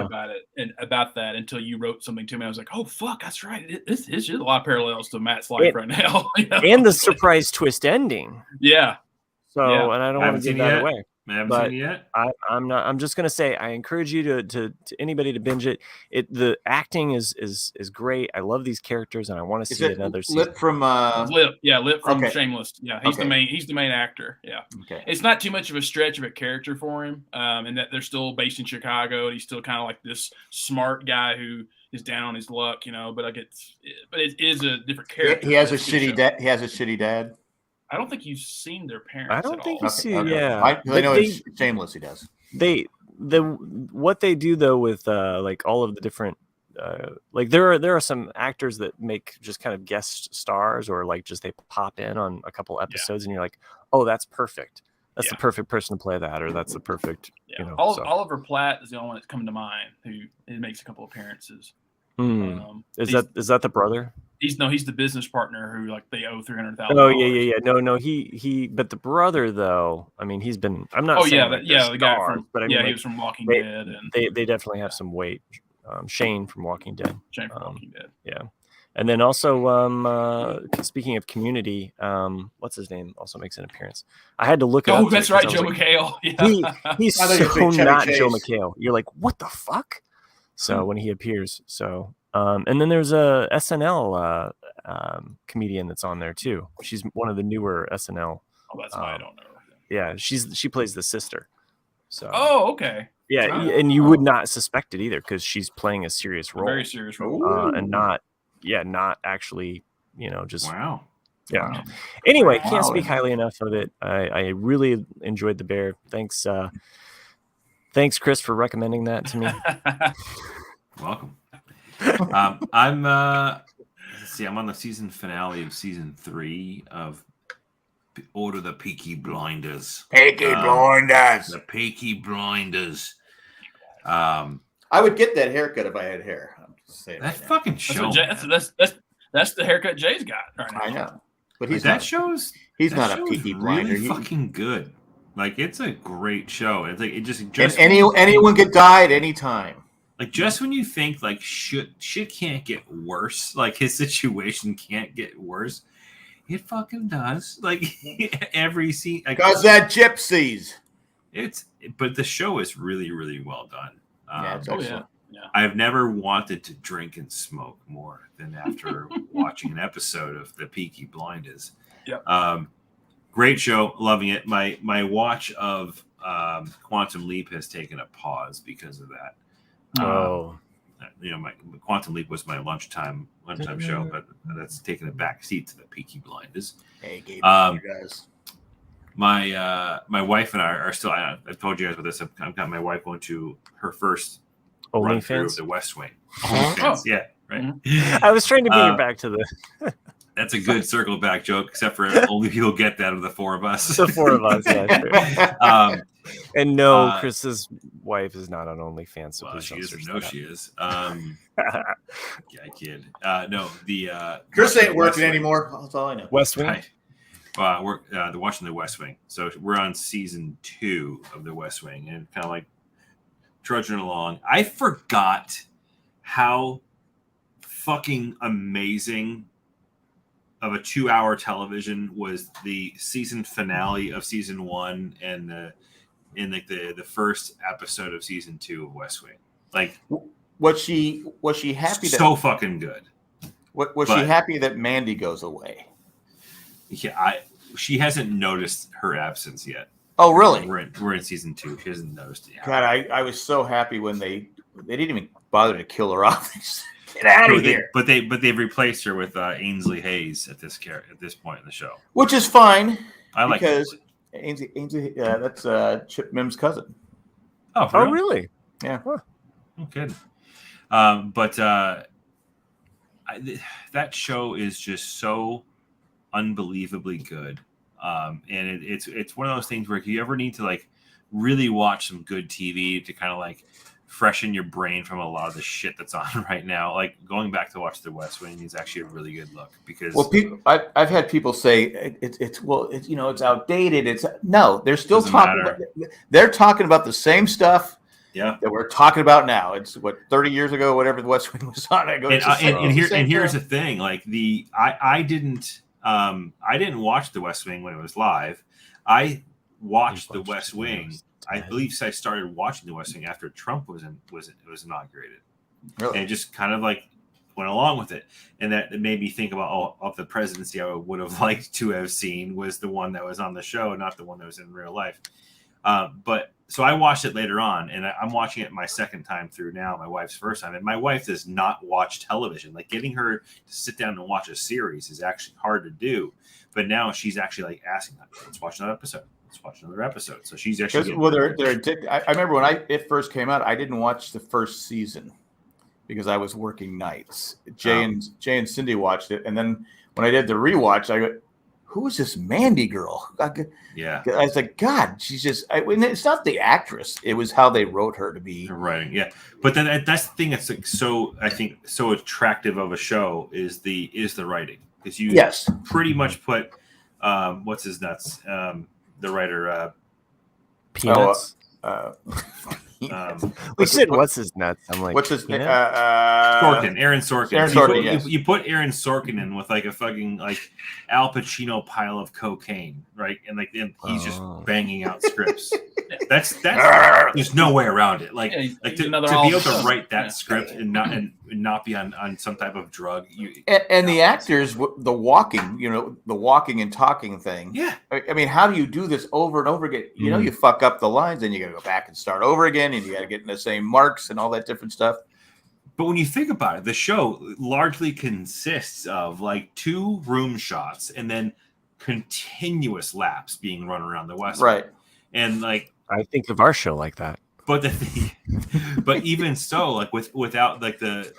about that until you wrote something to me. I was like, oh fuck, that's right. This is a lot of parallels to Matt's life right now. And the surprise twist ending. Yeah. So and I don't want to give that away. I haven't seen it yet. I'm not. I'm just gonna say I encourage you to anybody to binge it. The acting is great. I love these characters, and I want to see another season. Lip from Lip from Shameless. Yeah, he's the main actor. Yeah, okay. It's not too much of a stretch of a character for him, and that they're still based in Chicago. And he's still kind of like this smart guy who is down on his luck, But it is a different character. He has a shitty dad. He has a shitty dad. I don't think you've seen their parents. I don't think you see. Okay. Yeah, I know it's Shameless. He does. What they do though with all of the different there are some actors that make just kind of guest stars or just they pop in on a couple episodes and you're like, oh, that's perfect. That's the perfect person to play that, or that's the perfect. Oliver Platt is the only one that's coming to mind who makes a couple appearances. Is that the brother? He's the business partner who like they owe $300,000. Oh yeah. No. He. But the brother though, I mean, he's been. I'm not. saying the guy from. But I mean, he was from Walking Dead, and they definitely have some weight. Shane from Walking Dead. Walking Dead. Yeah. And then also, speaking of Community, what's his name? Also makes an appearance. I had to look it up. Oh, that's right, Joe McHale. Yeah. He's so not Joe McHale. You're like, what the fuck? So when he appears, and then there's a SNL comedian that's on there too. She's one of the newer SNL. Oh, that's why I don't know. Yeah, she plays the sister. So. Oh, okay. Yeah, and you would not suspect it either because she's playing a serious role, very serious role, and not actually, just wow. Yeah. Wow. Anyway, can't speak highly enough of it. I really enjoyed The Bear. Thanks, Chris, for recommending that to me. Welcome. I'm I'm on the season finale of season 3 of Order the Peaky Blinders. The Peaky Blinders. I would get that haircut if I had hair. I'm just saying that fucking show. That's the haircut Jay's got right now. I know, but he's not a Peaky Blinder. Really fucking good. Like, it's a great show. It's like it just and anyone could die at any time. Like, just when you think like shit can't get worse, like his situation can't get worse, it fucking does. Like every scene, because that gypsies. But the show is really, really well done. Yeah. I've never wanted to drink and smoke more than after watching an episode of The Peaky Blinders. Yep. Great show, loving it. My watch of Quantum Leap has taken a pause because of that. My Quantum Leap was my lunchtime show, but that's taken a back seat to The Peaky Blinders. Hey, Gabe, you guys. My wife and I are still. I've told you guys about this. I've got my wife going to her first run through of The West Wing. Yeah, right. Mm-hmm. I was trying to bring it back to the. That's a good circle back joke, except for only people get that of the four of us. The four of us, yeah. Sure. And no, Chris's wife is not on OnlyFans. So well, she doesn't know she is. Yeah, I kid. No, Chris ain't working anymore. That's all I know. West Wing. Right. We're watching The West Wing, so we're on season 2 of The West Wing, and kind of like trudging along. I forgot how fucking amazing of a 2-hour television was the season finale of season 1 and the first episode of season 2 of West Wing. Like, was she happy? So fucking good. Was she happy that Mandy goes away? Yeah, she hasn't noticed her absence yet. Oh, really? We're in season 2. She hasn't noticed it yet. God, I was so happy when they didn't even bother to kill her off. Get out of here! But they've replaced her with Ainsley Hayes at this point in the show, which is fine. I like because Ainsley that's Chip Mims' cousin. Oh, really? Yeah. Huh. Okay. But that show is just so unbelievably good, and it's one of those things where if you ever need to like really watch some good TV to kind of like freshen your brain from a lot of the shit that's on right now, like going back to watch The West Wing is actually a really good look because I've had people say it's outdated. They're still talking about the same stuff. Yeah, that we're talking about now. It's 30 years ago, whatever The West Wing was on. Here's the thing: like I didn't watch The West Wing when it was live. I watched The West Wing. I believe I started watching The West Wing after Trump was inaugurated. Really? And it just kind of like went along with it, and that made me think about of the presidency I would have liked to have seen was the one that was on the show, not the one that was in real life. But so I watched it later on, and I'm watching it my second time through now, my wife's first time. And my wife does not watch television. Like getting her to sit down and watch a series is actually hard to do. But now she's actually like asking, let's watch another episode. Let's watch another episode. So she's actually they're addicted. I remember when it first came out, I didn't watch the first season because I was working nights. Jay and Cindy watched it, and then when I did the rewatch, who is this Mandy girl? Yeah. I was like, God, she's just. It's not the actress; it was how they wrote her to be. Right. Yeah. But then that's the thing that's like I think so attractive of a show is the writing, because you pretty much put what's his nuts, the writer Peanuts. We said what's his nuts. I'm like, what's his name? Sorkin, Aaron Sorkin. Aaron Sorkin, you put Aaron Sorkin in with like a fucking like Al Pacino pile of cocaine, right? And like then he's just banging out scripts. That's there's no way around it. Like, to be able to write that script and not be on some type of drug. And the actors, the walking and talking thing. Yeah. I mean, how do you do this over and over again? You know, you fuck up the lines, and you got to go back and start over again, and you got to get in the same marks and all that different stuff. But when you think about it, the show largely consists of like 2 room shots and then continuous laps being run around the West. Right. And like, I think of our show like that. But the thing, but even so, like without like the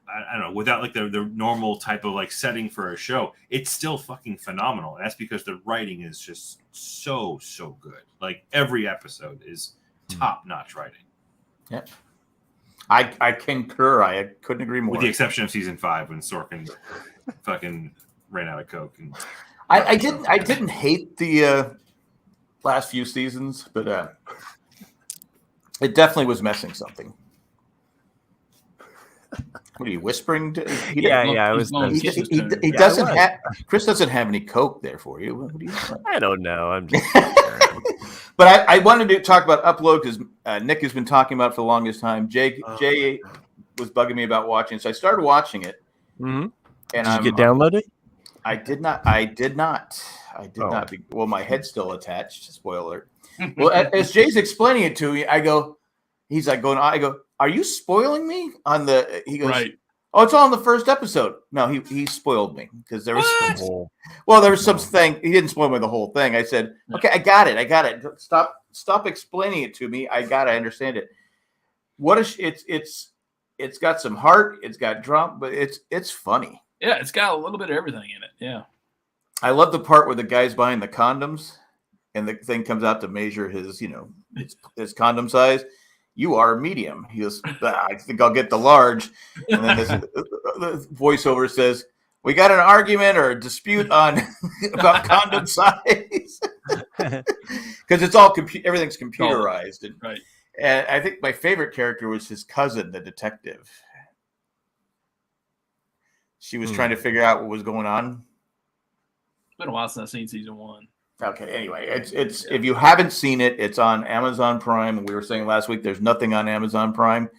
I don't know, without like the normal type of like setting for a show, it's still fucking phenomenal. And that's because the writing is just so good. Like every episode is top notch writing. Yeah. I concur. I couldn't agree more. With the exception of season 5 when Sorkin fucking ran out of coke. And I didn't hate the last few seasons, but it definitely was missing something. What are you whispering? I was. He doesn't have. Chris doesn't have any coke there for you. What do you? I don't know. I'm just. But I wanted to talk about Upload because Nick has been talking about it for the longest time. Jay was bugging me about watching, so I started watching it. Mm-hmm. And did you get downloaded? I did not. Well, my head's still attached. Spoiler. Well, as Jay's explaining it to me, I go, are you spoiling me on the? He goes, right. Oh, it's all in the first episode. No, he spoiled me because there was there was something. He didn't spoil me the whole thing. I said, okay, I got it. Stop explaining it to me. I understand it. It's got some heart. It's got drama, but it's funny. Yeah, it's got a little bit of everything in it. Yeah. I love the part where the guy's buying the condoms and the thing comes out to measure his condom size. You are a medium. He goes, I think I'll get the large. And then the voiceover says, we got an argument or a dispute on about condom size. Because it's all everything's computerized. And, right. And I think my favorite character was his cousin, the detective. She was trying to figure out what was going on. It's been a while since I've seen season 1. Okay. Anyway, it's if you haven't seen it, it's on Amazon Prime. We were saying last week there's nothing on Amazon Prime.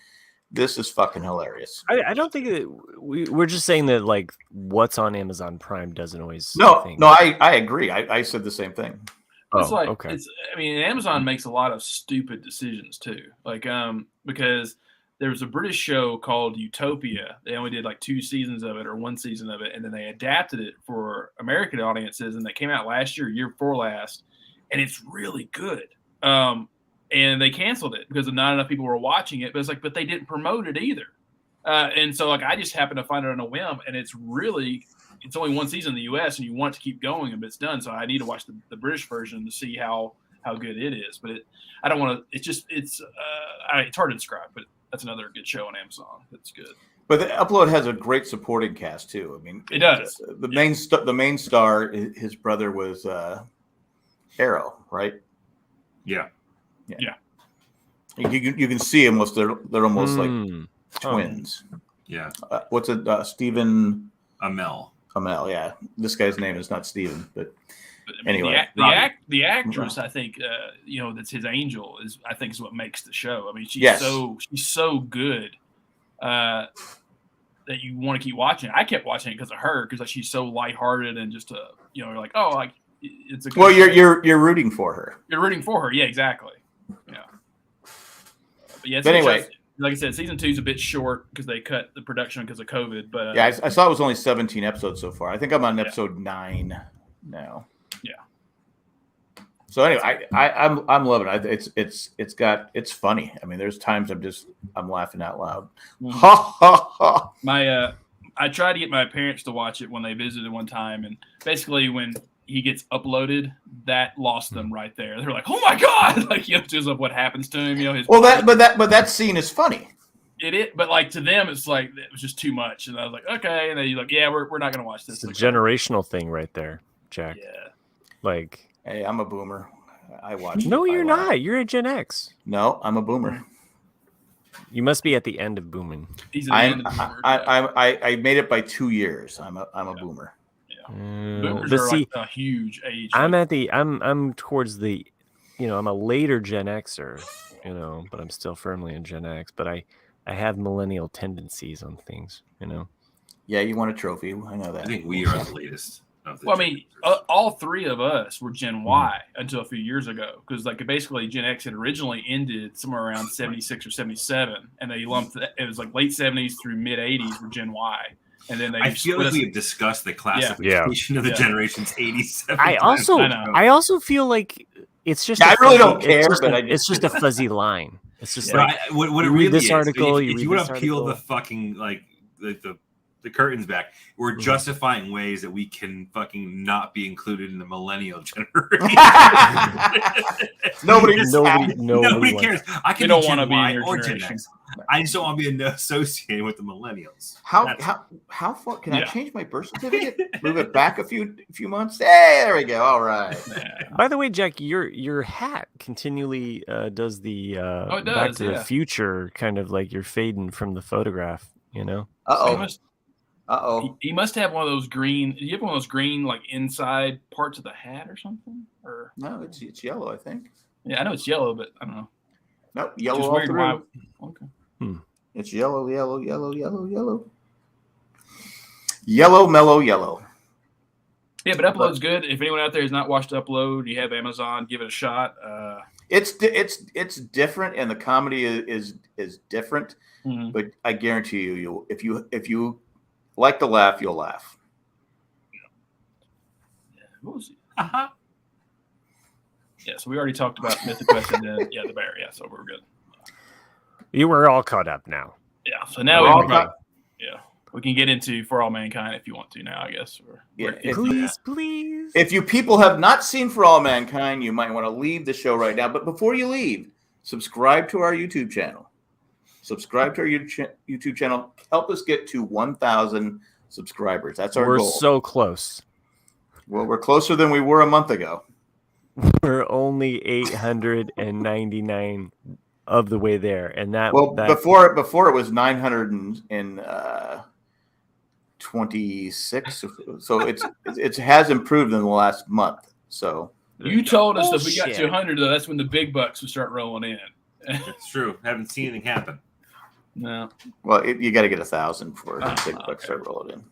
This is fucking hilarious. I don't think that we're just saying that like what's on Amazon Prime doesn't always. No, I agree. I said the same thing. It's okay. Amazon makes a lot of stupid decisions too. Like because there was a British show called Utopia. They only did like 2 seasons of it or 1 season of it. And then they adapted it for American audiences. And they came out last year before last. And it's really good. And they canceled it because not enough people were watching it. But it's like, but they didn't promote it either. And so like I just happened to find it on a whim. And it's only 1 season in the US and you want to keep going, but it's done. So I need to watch the British version to see how good it is. But I don't want to, it's hard to describe, but that's another good show on Amazon. That's good. But the Upload has a great supporting cast too. I mean, it does. The main star, his brother was Arrow, right? Yeah. You can see him. They're almost like twins. Yeah. What's it? Stephen Amell. Yeah. This guy's name is not Stephen, but anyway, the actress, I think, that's his Angel is what makes the show. I mean, she's so good that you want to keep watching. I kept watching it because of her, because she's so lighthearted and just you're like, oh, like it's a. Well, you're rooting for her. You're rooting for her, yeah, exactly. Yeah. But anyway. Like I said, season 2 is a bit short because they cut the production because of COVID. But I saw it was only 17 episodes so far. I think I'm on episode 9 now. Yeah. So anyway, I'm loving it. It's funny. I mean, there's times I'm laughing out loud. Ha ha ha. My I tried to get my parents to watch it when they visited one time, and basically when he gets uploaded, that lost them right there. They're like, "Oh my god!" Like, just of what happens to him. His that scene is funny. But like to them, it's like it was just too much, and I was like, okay, and then you're like, yeah, we're not gonna watch this. It's a generational thing right there, Jack. Yeah. Like, hey, I'm a boomer. I watch. No, you're not. You're a Gen X. No, I'm a boomer. You must be at the end of booming. I made it by 2 years. I'm a boomer. Yeah. Boomers are like a huge age. I'm towards the, I'm a later Gen Xer, but I'm still firmly in Gen X. But I have millennial tendencies on things, Yeah, you want a trophy. I know that. I think we are the latest. Well, I mean, all three of us were Gen Y until a few years ago, because like basically Gen X had originally ended somewhere around 76 or 77, and they lumped it was like late 70s through mid 80s were Gen Y, and then I feel like we have discussed the classification of the generations 87. I also feel like it's just I really don't care, it's just a fuzzy line. It's just like what it read really this is. article. If you want to peel the fucking like the curtains back, we're justifying ways that we can fucking not be included in the millennial generation. Nobody cares. I can don't want to be in your generation. I just don't want to be associated with the millennials. How far can I change my birth certificate? Move it back a few months. Hey, there we go. All right. By the way, Jack, your hat continually does the Back to the Future kind of like you're fading from the photograph. He must have one of those green. Do you have one of those green like inside parts of the hat or something? Or no, it's yellow, I think. Yeah, I know it's yellow, but I don't know. Nope, yellow all through. Okay. It's yellow, yellow, yellow, yellow, yellow. Yellow, mellow, yellow. Yeah, but Upload's good. If anyone out there has not watched Upload, you have Amazon, give it a shot. It's different, and the comedy is different. Mm-hmm. But I guarantee you, if you like to laugh, you'll laugh. Yeah. What was it? Yeah, so we already talked about Mythic Quest and then the bear. Yeah, so we're good. You were all caught up now. Yeah, so now we can get into For All Mankind if you want to now, I guess. Please. If you people have not seen For All Mankind, you might want to leave the show right now. But before you leave, subscribe to our YouTube channel. Subscribe to our YouTube channel. Help us get to 1,000 subscribers. That's our goal. We're so close. Well, we're closer than we were a month ago. We're only 899 of the way there, and before it was 926. So it has improved in the last month. So you told us if we got to 100, though, that's when the big bucks would start rolling in. It's true. Haven't seen anything happen. No. Well, you got to get 1,000 before the big bucks start rolling in.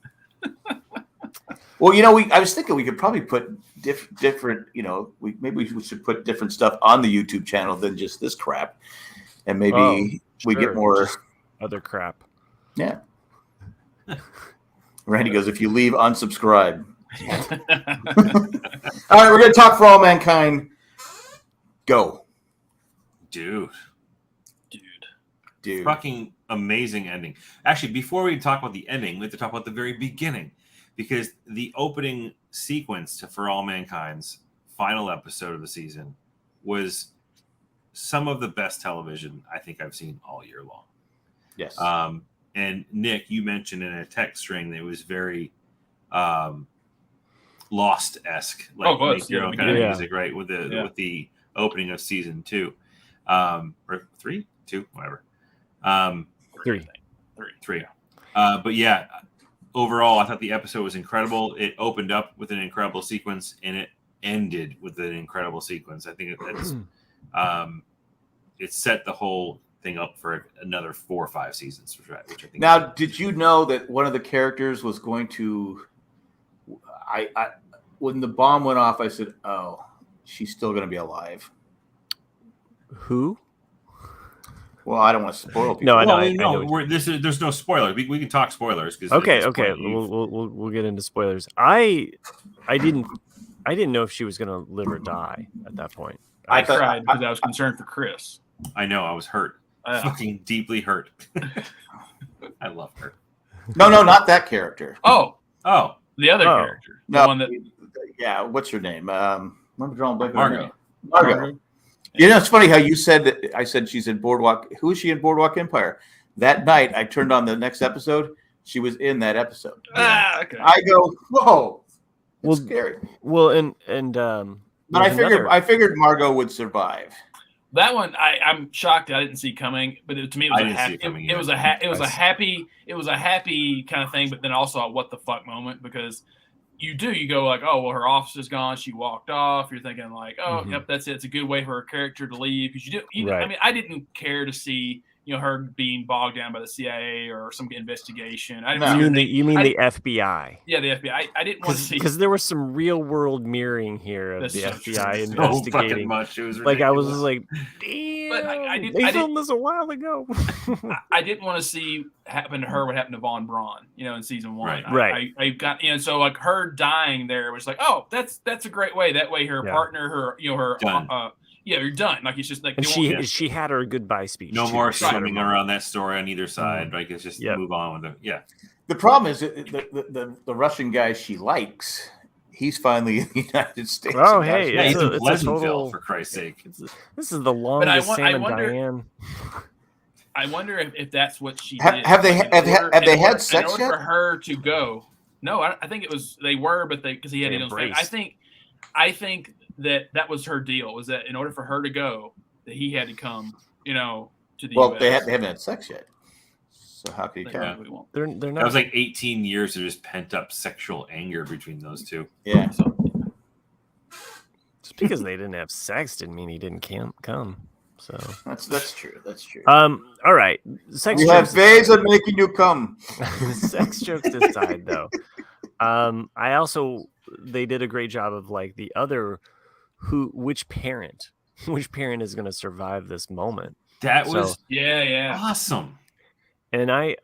Well, I was thinking we could probably put different. Maybe we should put different stuff on the YouTube channel than just this crap, and maybe we get more just other crap. Yeah. Randy goes, if you leave, unsubscribe. All right, we're gonna talk For All Mankind. Go. Dude. Fucking amazing ending. Actually, before we talk about the ending, we have to talk about the very beginning, because the opening sequence to For All Mankind's final episode of the season was some of the best television I think I've seen all year long. Yes. And Nick, you mentioned in a text string that it was very Lost-esque, like make your own kind of music, right? With the opening of season 2. Or 3? 2? Whatever. 3. But yeah, overall, I thought the episode was incredible. It opened up with an incredible sequence, and it ended with an incredible sequence. I think that's it set the whole thing up for another 4 or 5 seasons, which I think. Now, did you know that one of the characters was going to? I when the bomb went off, I said, "Oh, she's still going to be alive." Who? Well, I don't want to spoil people. No, I know. There's no spoilers. We can talk spoilers. Okay. We'll get into spoilers. I didn't know if she was going to live or die at that point. I cried because I was concerned for Chris. I know. I was hurt. Fucking deeply hurt. I love her. No, not that character. Oh, the other character. The one that. Yeah, what's her name? I'm drawing blank. Margot. You know, it's funny how you said that. I said she's in Boardwalk. Who is she in Boardwalk Empire? That night, I turned on the next episode. She was in that episode. Okay. I go, whoa, it's scary. Well, and but I figured Margot would survive. That one, I'm shocked I didn't see coming, but to me it was a happy. It was a happy kind of thing, but then also a what the fuck moment because you go like, oh well, her office is gone, she walked off. You're thinking like, oh yep, that's it. It's a good way for her character to leave because right. I mean, I didn't care to see her being bogged down by the CIA or some investigation. You mean the FBI? Yeah, the FBI. I didn't want to see because there was some real world mirroring here of the FBI investigating. Much. It was like I was just like, damn. But they filmed this a while ago. I didn't want to see happen to her what happened to Von Braun, in season 1. Right. I got so like her dying there was like, oh, that's a great way. That way her partner, her you're done. Like it's just like she had her goodbye speech. No more swimming around that story on either side. Like it's just move on with it. Yeah. The problem is the Russian guy she likes. He's finally in the United States. Oh hey, he's in Pleasantville for Christ's sake. This is the longest Sam and Diane. I wonder if that's what she did. Have they had sex yet? In order for her to go, no, I think it was they were, but because he had it on. I think that was her deal. Was that in order for her to go, that he had to come, to the US. US. They haven't had sex yet. So how could he come? They're not. That was like 18 years of just pent up sexual anger between those two. Yeah. Just because they didn't have sex didn't mean he didn't come. So that's true. That's true. All right. Sex you have ways of making you come. Sex jokes aside, though. They did a great job of like the other which parent is going to survive this moment. That was awesome. And I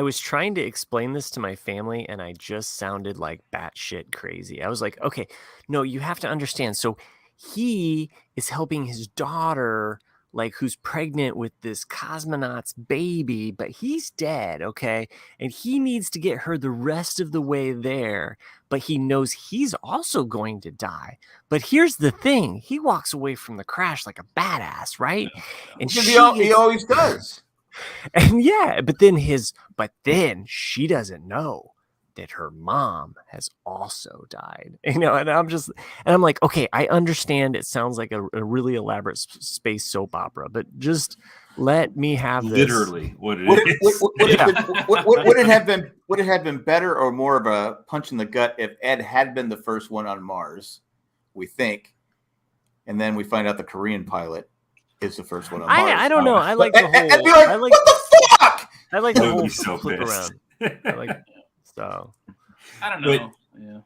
was trying to explain this to my family and I just sounded like batshit crazy. I was like, okay, no, you have to understand. So he is helping his daughter, like who's pregnant with this cosmonaut's baby, but he's dead, okay? And he needs to get her the rest of the way there, but he knows he's also going to die. But here's the thing. He walks away from the crash like a badass, right? And he always does. And but then she doesn't know that her mom has also died, and I'm like, okay, I understand it sounds like a really elaborate space soap opera, but just let me have this. Literally what it is. Would it have been better or more of a punch in the gut if Ed had been the first one on Mars, we think, and then we find out the Korean pilot is the first one on Mars? I don't know. I like the whole. I'd be like, what the fuck? I like the whole so flip pissed. around. So I don't know. Yeah,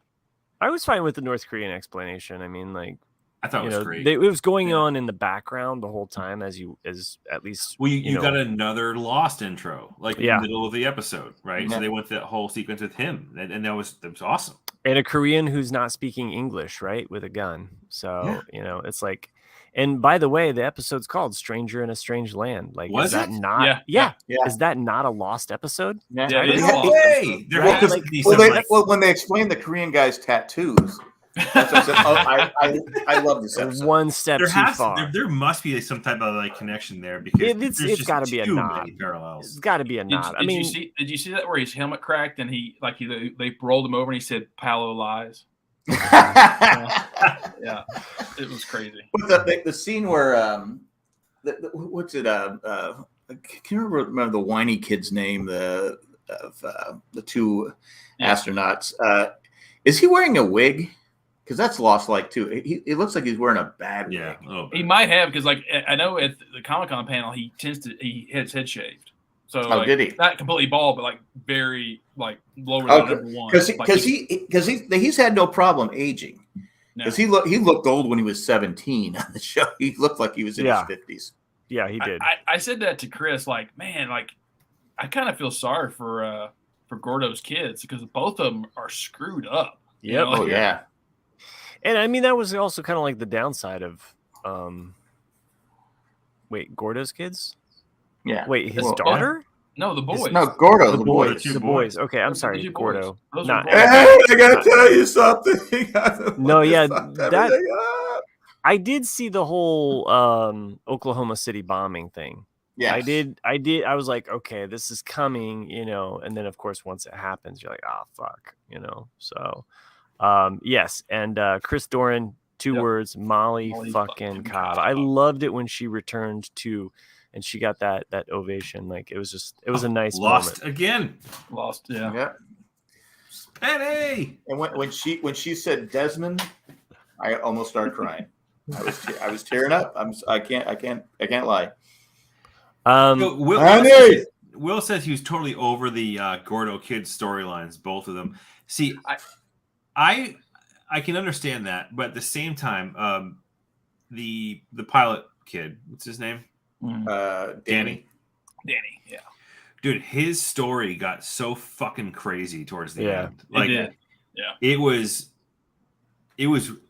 I was fine with the North Korean explanation. I mean, like I thought it was great. It was going on in the background the whole time as at least. Well, you got another Lost intro, like in the middle of the episode, right? Yeah. So they went that whole sequence with him, and that was awesome. And a Korean who's not speaking English, right, with a gun. So it's like. And by the way, the episode's called "Stranger in a Strange Land." Like, is that not? Yeah. Is that not a Lost episode? Yeah, when they explain the Korean guy's tattoos, that's what I said. I love this episode. One step too far. There must be some type of like connection there because it's got to be a nod. Parallels. It's got to be a nod. Did you see that where his helmet cracked and they rolled him over and he said "Palo lies"? Yeah, it was crazy. The scene where what's it? I can't remember the whiny kid's name. The two astronauts. Is he wearing a wig? Because that's Lost like too. It looks like he's wearing a bad wig. Yeah, he might have because like I know at the Comic-Con panel he had his head shaved. So did he? Not completely bald, but like very like lower than number one. Because he's had no problem aging. Because he looked old when he was 17 on the show. He looked like he was in his 50s. Yeah, he did. I said that to Chris, like, man, like I kind of feel sorry for Gordo's kids because both of them are screwed up. Yep. Oh yeah. And I mean that was also kind of like the downside of Gordo's kids? Yeah. Wait, his daughter? No, the boys. No, Gordo. The boys. The boys. Okay, I'm sorry, Gordo. Not. Hey, I gotta tell you something. No, yeah, that I did see the whole Oklahoma City bombing thing. Yeah, I did. I was like, okay, this is coming, and then of course once it happens, you're like, oh fuck, So, yes, and Chris Doran, 2 words, Molly fucking Cobb. I loved it when she returned to. And she got that ovation. Like it was a nice lost moment. Again. Lost, yeah. Penny. And when she said Desmond, I almost started crying. I was tearing up. I can't lie. Will says he was totally over the Gordo kids storylines, both of them. See, I can understand that, but at the same time, the pilot kid, what's his name? Danny, yeah, dude, his story got so fucking crazy towards the end. Like, it did. Yeah, it was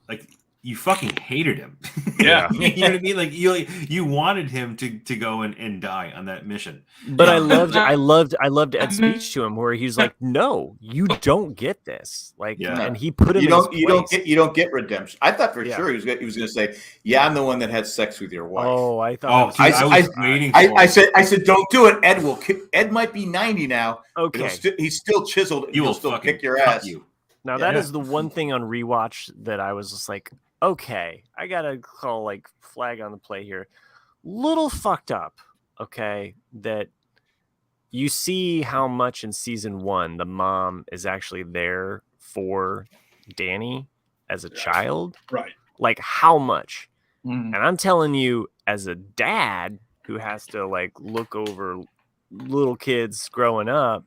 like you fucking hated him. Yeah, you know what I mean. Like you wanted him to go and die on that mission. But I loved Ed's speech to him where he's like, "No, you don't get this." Like, and he put him. You don't get redemption. I thought for sure he was going to say, "Yeah, I'm the one that had sex with your wife." Oh, I thought. I was waiting. I said, "Don't do it." Ed will kick. Ed might be 90 now. Okay, he's still chiseled. He'll still kick your ass. Now that is the one thing on rewatch that I was just like, okay, I gotta call like flag on the play here. Little fucked up, okay, that you see how much in season 1 the mom is actually there for Danny as a child. Right. Like how much? Mm. And I'm telling you, as a dad who has to like look over little kids growing up,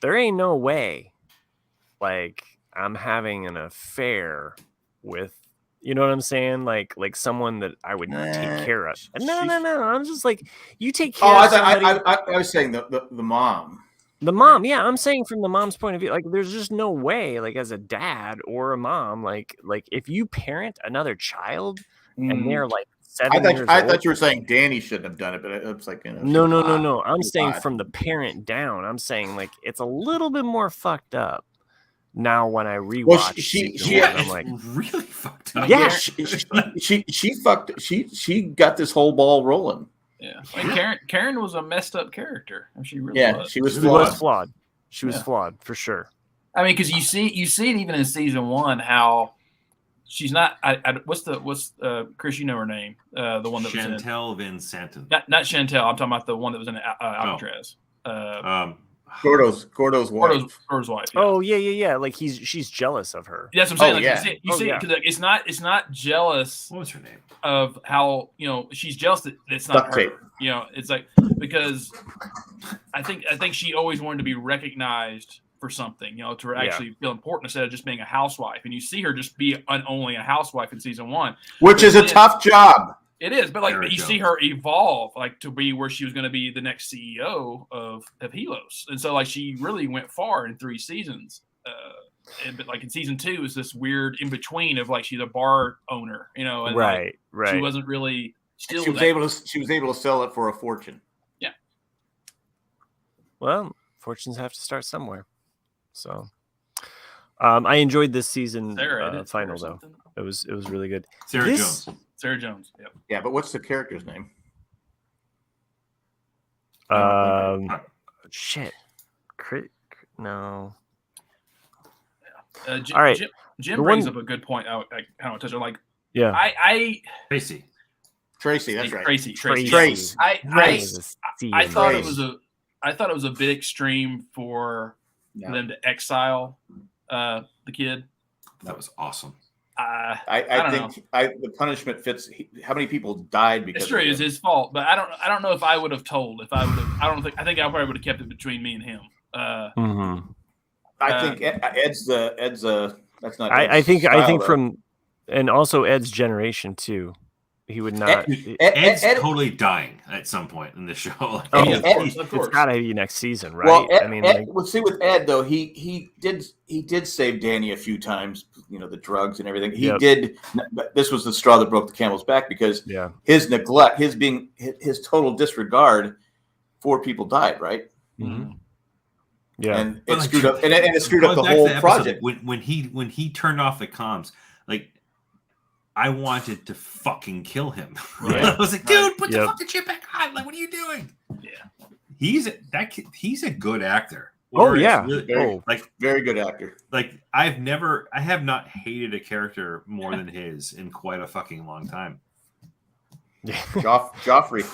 there ain't no way like I'm having an affair with, you know what I'm saying? Like someone that I would take care of. No. I'm just like, you take care of somebody. I was saying the mom. The mom, yeah. I'm saying from the mom's point of view, like there's just no way, like as a dad or a mom, like if you parent another child and they're like 7 years old. I thought you were saying Danny shouldn't have done it, but it's like, No. I'm saying from the parent down. I'm saying like it's a little bit more fucked up. Now when I rewatch, I'm like really fucked up. Yeah, she got this whole ball rolling. Yeah, like Karen was a messed up character. She really was. She was flawed. She was flawed for sure. I mean, because you see it even in season 1 how she's not. What's Chris? You know her name? The one that Chantel Van Santen. Not Chantel. I'm talking about the one that was in Alcatraz. Gordo's wife. Gordo's wife. Yeah. Oh yeah. Like she's jealous of her. That's what I'm saying. You see, because it's not jealous. What was her name? Of how she's jealous that it's not Duct her. tape. It's like because I think she always wanted to be recognized for something. To actually feel important instead of just being a housewife. And you see her just be only a housewife in season 1, which is a tough job. It is, but you see her evolve, to be where she was going to be the next CEO of Helos, and so she really went far in 3 seasons. But in season 2 is this weird in between of she's a bar owner, and right. She wasn't really still. She was able to sell it for a fortune. Yeah. Well, fortunes have to start somewhere, so. I enjoyed this season final though. It was really good. Sarah Jones. Yep. Yeah, but what's the character's name? Shit. No. All right. Jim brings up a good point. I don't want to touch on Tracy. That's right. Tracy. I thought it was a bit extreme for them to exile the kid. That was awesome. I think the punishment fits. How many people died because it's true. It's his fault, but I don't know if I would have told. If I would have, I think I probably would have kept it between me and him. I think Ed's that's not. I think though. from, and also Ed's generation too. He would not. Ed's totally dying at some point in the show. Of course. It's got to be next season, right? Well, see with Ed though, he did save Danny a few times. The drugs and everything. He did. This was the straw that broke the camel's back because his neglect, his total disregard, 4 people died, right? Mm-hmm. Yeah, and it screwed up, and it screwed up the whole project. When he turned off the comms, like I wanted to fucking kill him. Yeah. I was like, dude, put the fucking shit back on. Like, what are you doing? Yeah, he's a good actor. Oh yeah, really, very good actor. Like I have not hated a character more than his in quite a fucking long time. Joffrey.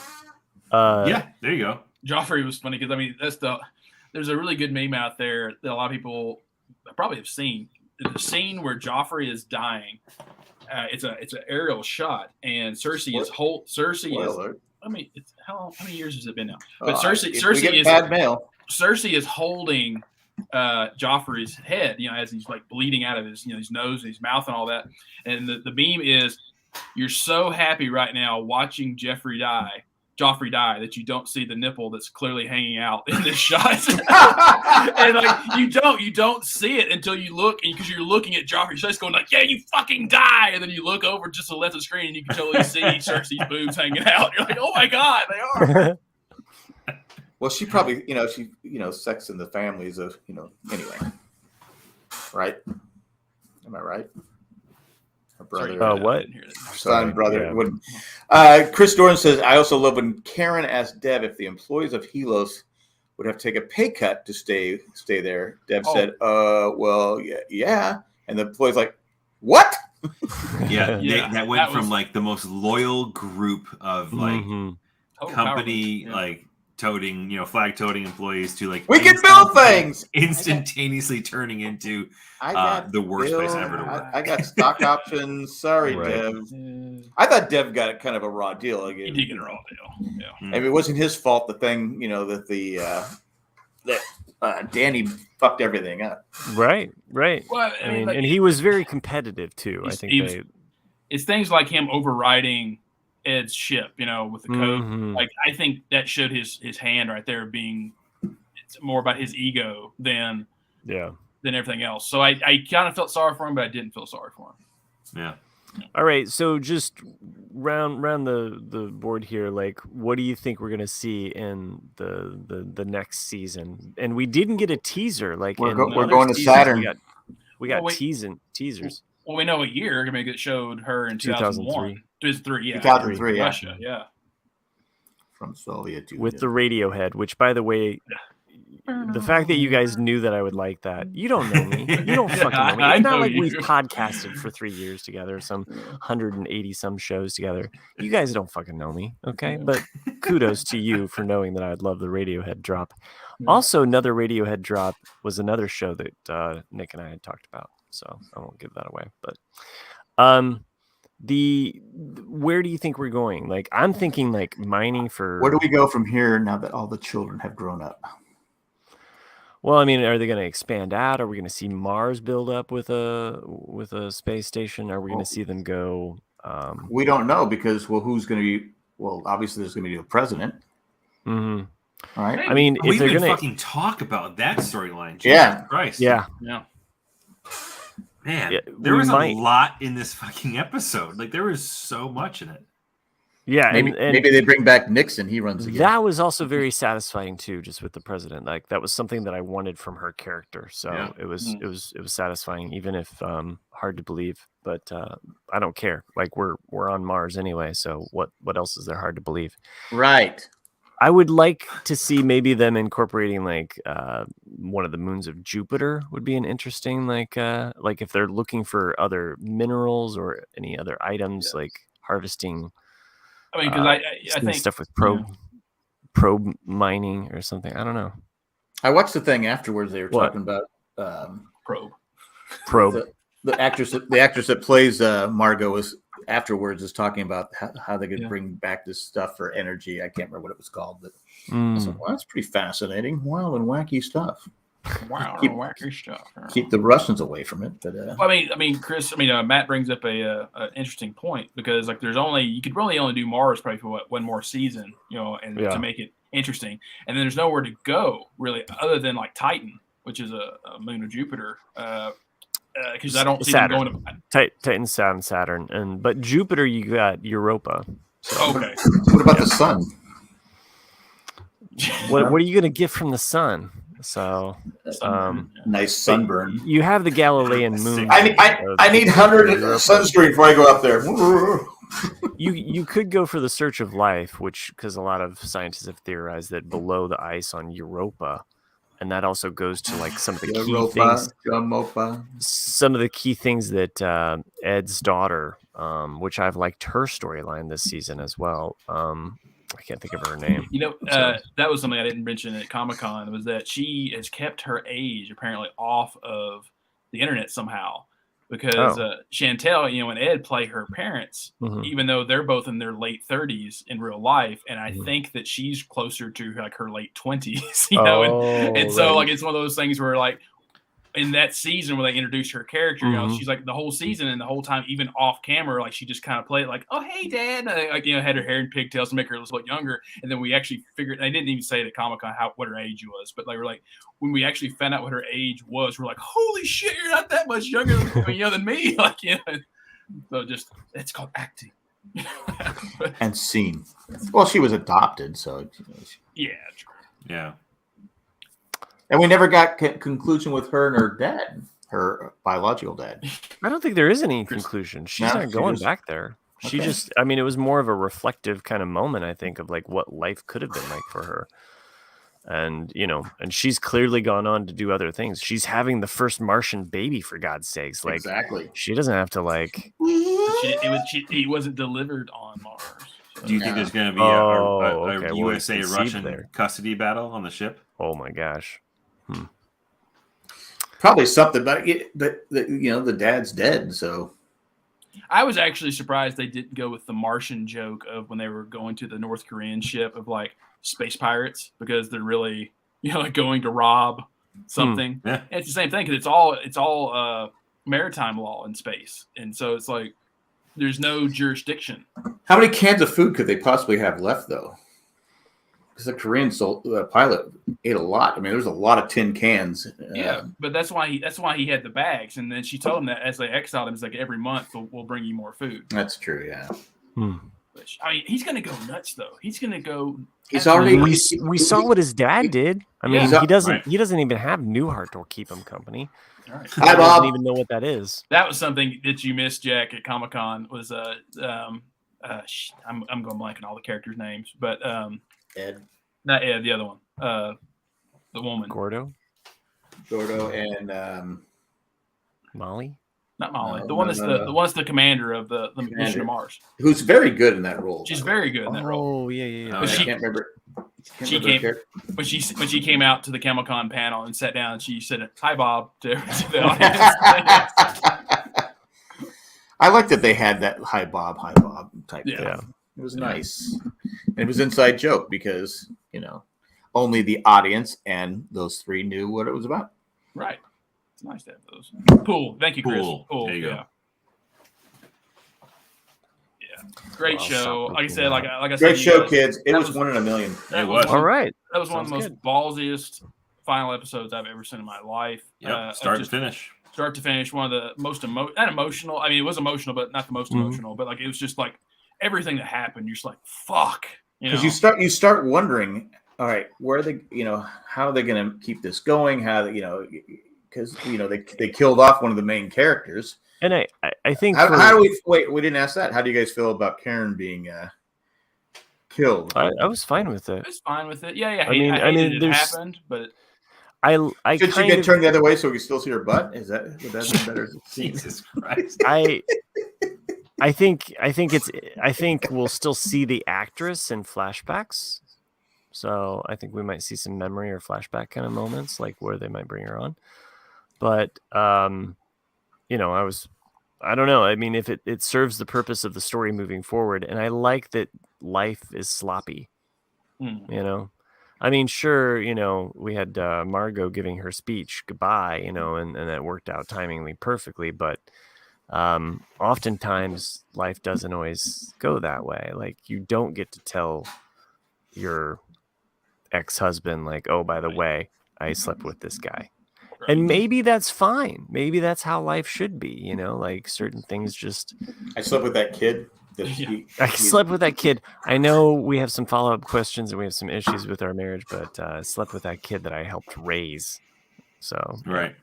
Yeah, there you go. Joffrey was funny because I mean there's a really good meme out there that a lot of people probably have seen. The scene where Joffrey is dying. It's an aerial shot, and Cersei is I mean, how many years has it been now? But Cersei is holding Joffrey's head, as he's like bleeding out of his his nose and his mouth and all that. And the meme is, you're so happy right now watching Joffrey die that you don't see the nipple that's clearly hanging out in this shot. And like you don't see it until you look, because you're looking at Joffrey's face going like, yeah, you fucking die. And then you look over just to the left of the screen and you can totally see Cersei's boobs hanging out. You're like, oh my God, they are. Well, she probably, sex in the families of, anyway. Right? Am I right? Her brother. What? Son, brother. Yeah. Chris Doran says, I also love when Karen asked Dev if the employees of Helos would have to take a pay cut to stay there. Dev said, well, yeah. And the employee's like, what? Yeah, that went from like the most loyal group of like company, like toting, flag toting employees to like we can build things instantaneously turning into the worst place ever to work. I got stock options. Sorry, right. Dev. I thought Dev got kind of a raw deal. He did get a raw deal. Yeah. I mean, it wasn't his fault. The thing, that Danny fucked everything up. Right. Well, I mean, and he was very competitive too. I think it's things like him overriding Ed's ship, with the code. Mm-hmm. Like, I think that showed his hand right there being, it's more about his ego than everything else. So I kind of felt sorry for him, but I didn't feel sorry for him. Yeah. All right. So just round the board here. Like, what do you think we're gonna see in the next season? And we didn't get a teaser. Like we're going to Saturn. We got teasers. Well, we know a year. I mean, it showed her in 2001. 2003, Russia, yeah. From Soviet Union. With the Radiohead, which, by the way, the fact that you guys knew that I would like that, you don't know me. You don't fucking know me. It's not like we've podcasted for 3 years together, some 180 some shows together. You guys don't fucking know me, okay? But kudos to you for knowing that I'd love the Radiohead drop. Also, another Radiohead drop was another show that Nick and I had talked about, so I won't give that away. But where do you think we're going? Like, I'm thinking like mining for. Where do we go from here now that all the children have grown up? Well, I mean, are they going to expand out? Are we going to see Mars build up with a space station? Are we going to see them go? We don't know because who's going to be? Well, obviously there's going to be a president. Mm-hmm. All right. I mean, if they're going to fucking talk about that storyline, Jesus Christ, yeah. Man, there was a lot in this fucking episode. Like, there was so much in it. Yeah, maybe they bring back Nixon. He runs again. That was also very satisfying too, just with the president. Like, that was something that I wanted from her character. So it was satisfying, even if hard to believe. But I don't care. Like, we're on Mars anyway. So what else is there hard to believe? Right. I would like to see maybe them incorporating like one of the moons of Jupiter would be an interesting like if they're looking for other minerals or any other items, like harvesting. I mean, because I think stuff with probe mining or something. I don't know. I watched the thing afterwards. They were talking about probe. The actress that plays Margot is talking about how they could bring back this stuff for energy. I can't remember what it was called, but I said, well, that's pretty fascinating. Wild and wacky stuff. Wacky stuff. Keep the Russians away from it. But I mean, Chris. Matt brings up a interesting point because like you could really only do Mars probably for one more season, to make it interesting, and then there's nowhere to go really other than like Titan, which is a moon of Jupiter. Because I don't see them going to Titan, Saturn, but Jupiter you got Europa. So. Okay. What about the sun? What are you going to get from the sun? So, nice sunburn. You have the Galilean moon. I need 100 sunscreen before I go up there. You could go for the Search of Life, because a lot of scientists have theorized that below the ice on Europa, and that also goes to like some of the key things. Some of the key things that Ed's daughter, which I've liked her storyline this season as well. I can't think of her name. That was something I didn't mention at Comic-Con, was that she has kept her age apparently off of the internet somehow, because Chantel, and Ed play her parents, even though they're both in their late 30s in real life, and I think that she's closer to like her late 20s, and so like it's one of those things where like in that season where they introduced her character, she's like the whole season and the whole time, even off camera, like she just kind of played like, "Oh, hey, Dad," like had her hair in pigtails to make her look younger. And then we actually figured, they didn't even say at Comic-Con what her age was, but they were like, when we actually found out what her age was, we're like, "Holy shit, you're not that much younger than me!" Like, so just it's called acting. And scene. Well, she was adopted, so yeah, yeah. And we never got conclusion with her and her dad, her biological dad. I don't think there is any conclusion. She's not going back there. She just, it was more of a reflective kind of moment, I think, of like what life could have been like for her. And, and she's clearly gone on to do other things. She's having the first Martian baby, for God's sakes. Like, exactly. She doesn't have to like. He wasn't delivered on Mars. So. Do you think there's going to be a USA-Russian custody battle on the ship? Oh my gosh. Probably something, but the dad's dead, so. I was actually surprised they didn't go with the Martian joke of when they were going to the North Korean ship of like space pirates, because they're really like going to rob something. Yeah. And it's the same thing, because it's all maritime law in space, and so it's like there's no jurisdiction. How many cans of food could they possibly have left though? Because the Korean pilot ate a lot. There's a lot of tin cans. Yeah, but that's why he had the bags. And then she told him that as they exiled him, it's like every month we'll bring you more food. That's true. Yeah. Which, he's gonna go nuts though. He's gonna go. He's already. We saw what his dad did. He doesn't even have Newhart to keep him company. All right. He doesn't even know what that is. That was something that you missed, Jack, at Comic-Con. Was I'm going blank on all the characters' names, but Ed. Not Ed, the other one. The woman. Gordo and Molly? Not Molly. The one that's the commander of the mission to Mars. Who's very good in that role. She's very good in that role. Oh, yeah. I can't remember. When she came out to the Comic-Con panel and sat down, she said, "Hi, Bob," to the audience. I like that they had that "Hi, Bob" type thing. Yeah. It was nice. And it was inside joke because, only the audience and those three knew what it was about. Right. It's nice to have those. Cool. Thank you, Chris. Cool. There you go. Yeah. Great show. Like I said, like I said. Great show, kids. It was 1 in a million. It was. All right. That was one of the most ballsiest final episodes I've ever seen in my life. Start to finish. Start to finish. One of the most not emotional. It was emotional, but not the most emotional. But like it was just like everything that happened. You're just like, fuck. Because you start wondering, all right, where are they? How are they going to keep this going? How because they killed off one of the main characters. And I think how do we wait? We didn't ask that. How do you guys feel about Karen being killed? I was fine with it. I was fine with it. Yeah. I mean, it happened, but I should she get turned the other way so we can still see her butt? Would that be better? Jesus Christ! I think we'll still see the actress in flashbacks. So I think we might see some memory or flashback kind of moments, like where they might bring her on. But I don't know. If it serves the purpose of the story moving forward, and I like that life is sloppy. Sure, we had Margot giving her speech goodbye, and that worked out timingly perfectly, but oftentimes life doesn't always go that way. Like you don't get to tell your ex-husband, like, oh, by the way, I slept with this guy. And maybe that's fine. Maybe that's how life should be, like certain things just. I slept with that kid. I slept with that kid. I know we have some follow-up questions and we have some issues with our marriage, but I slept with that kid that I helped raise. So right.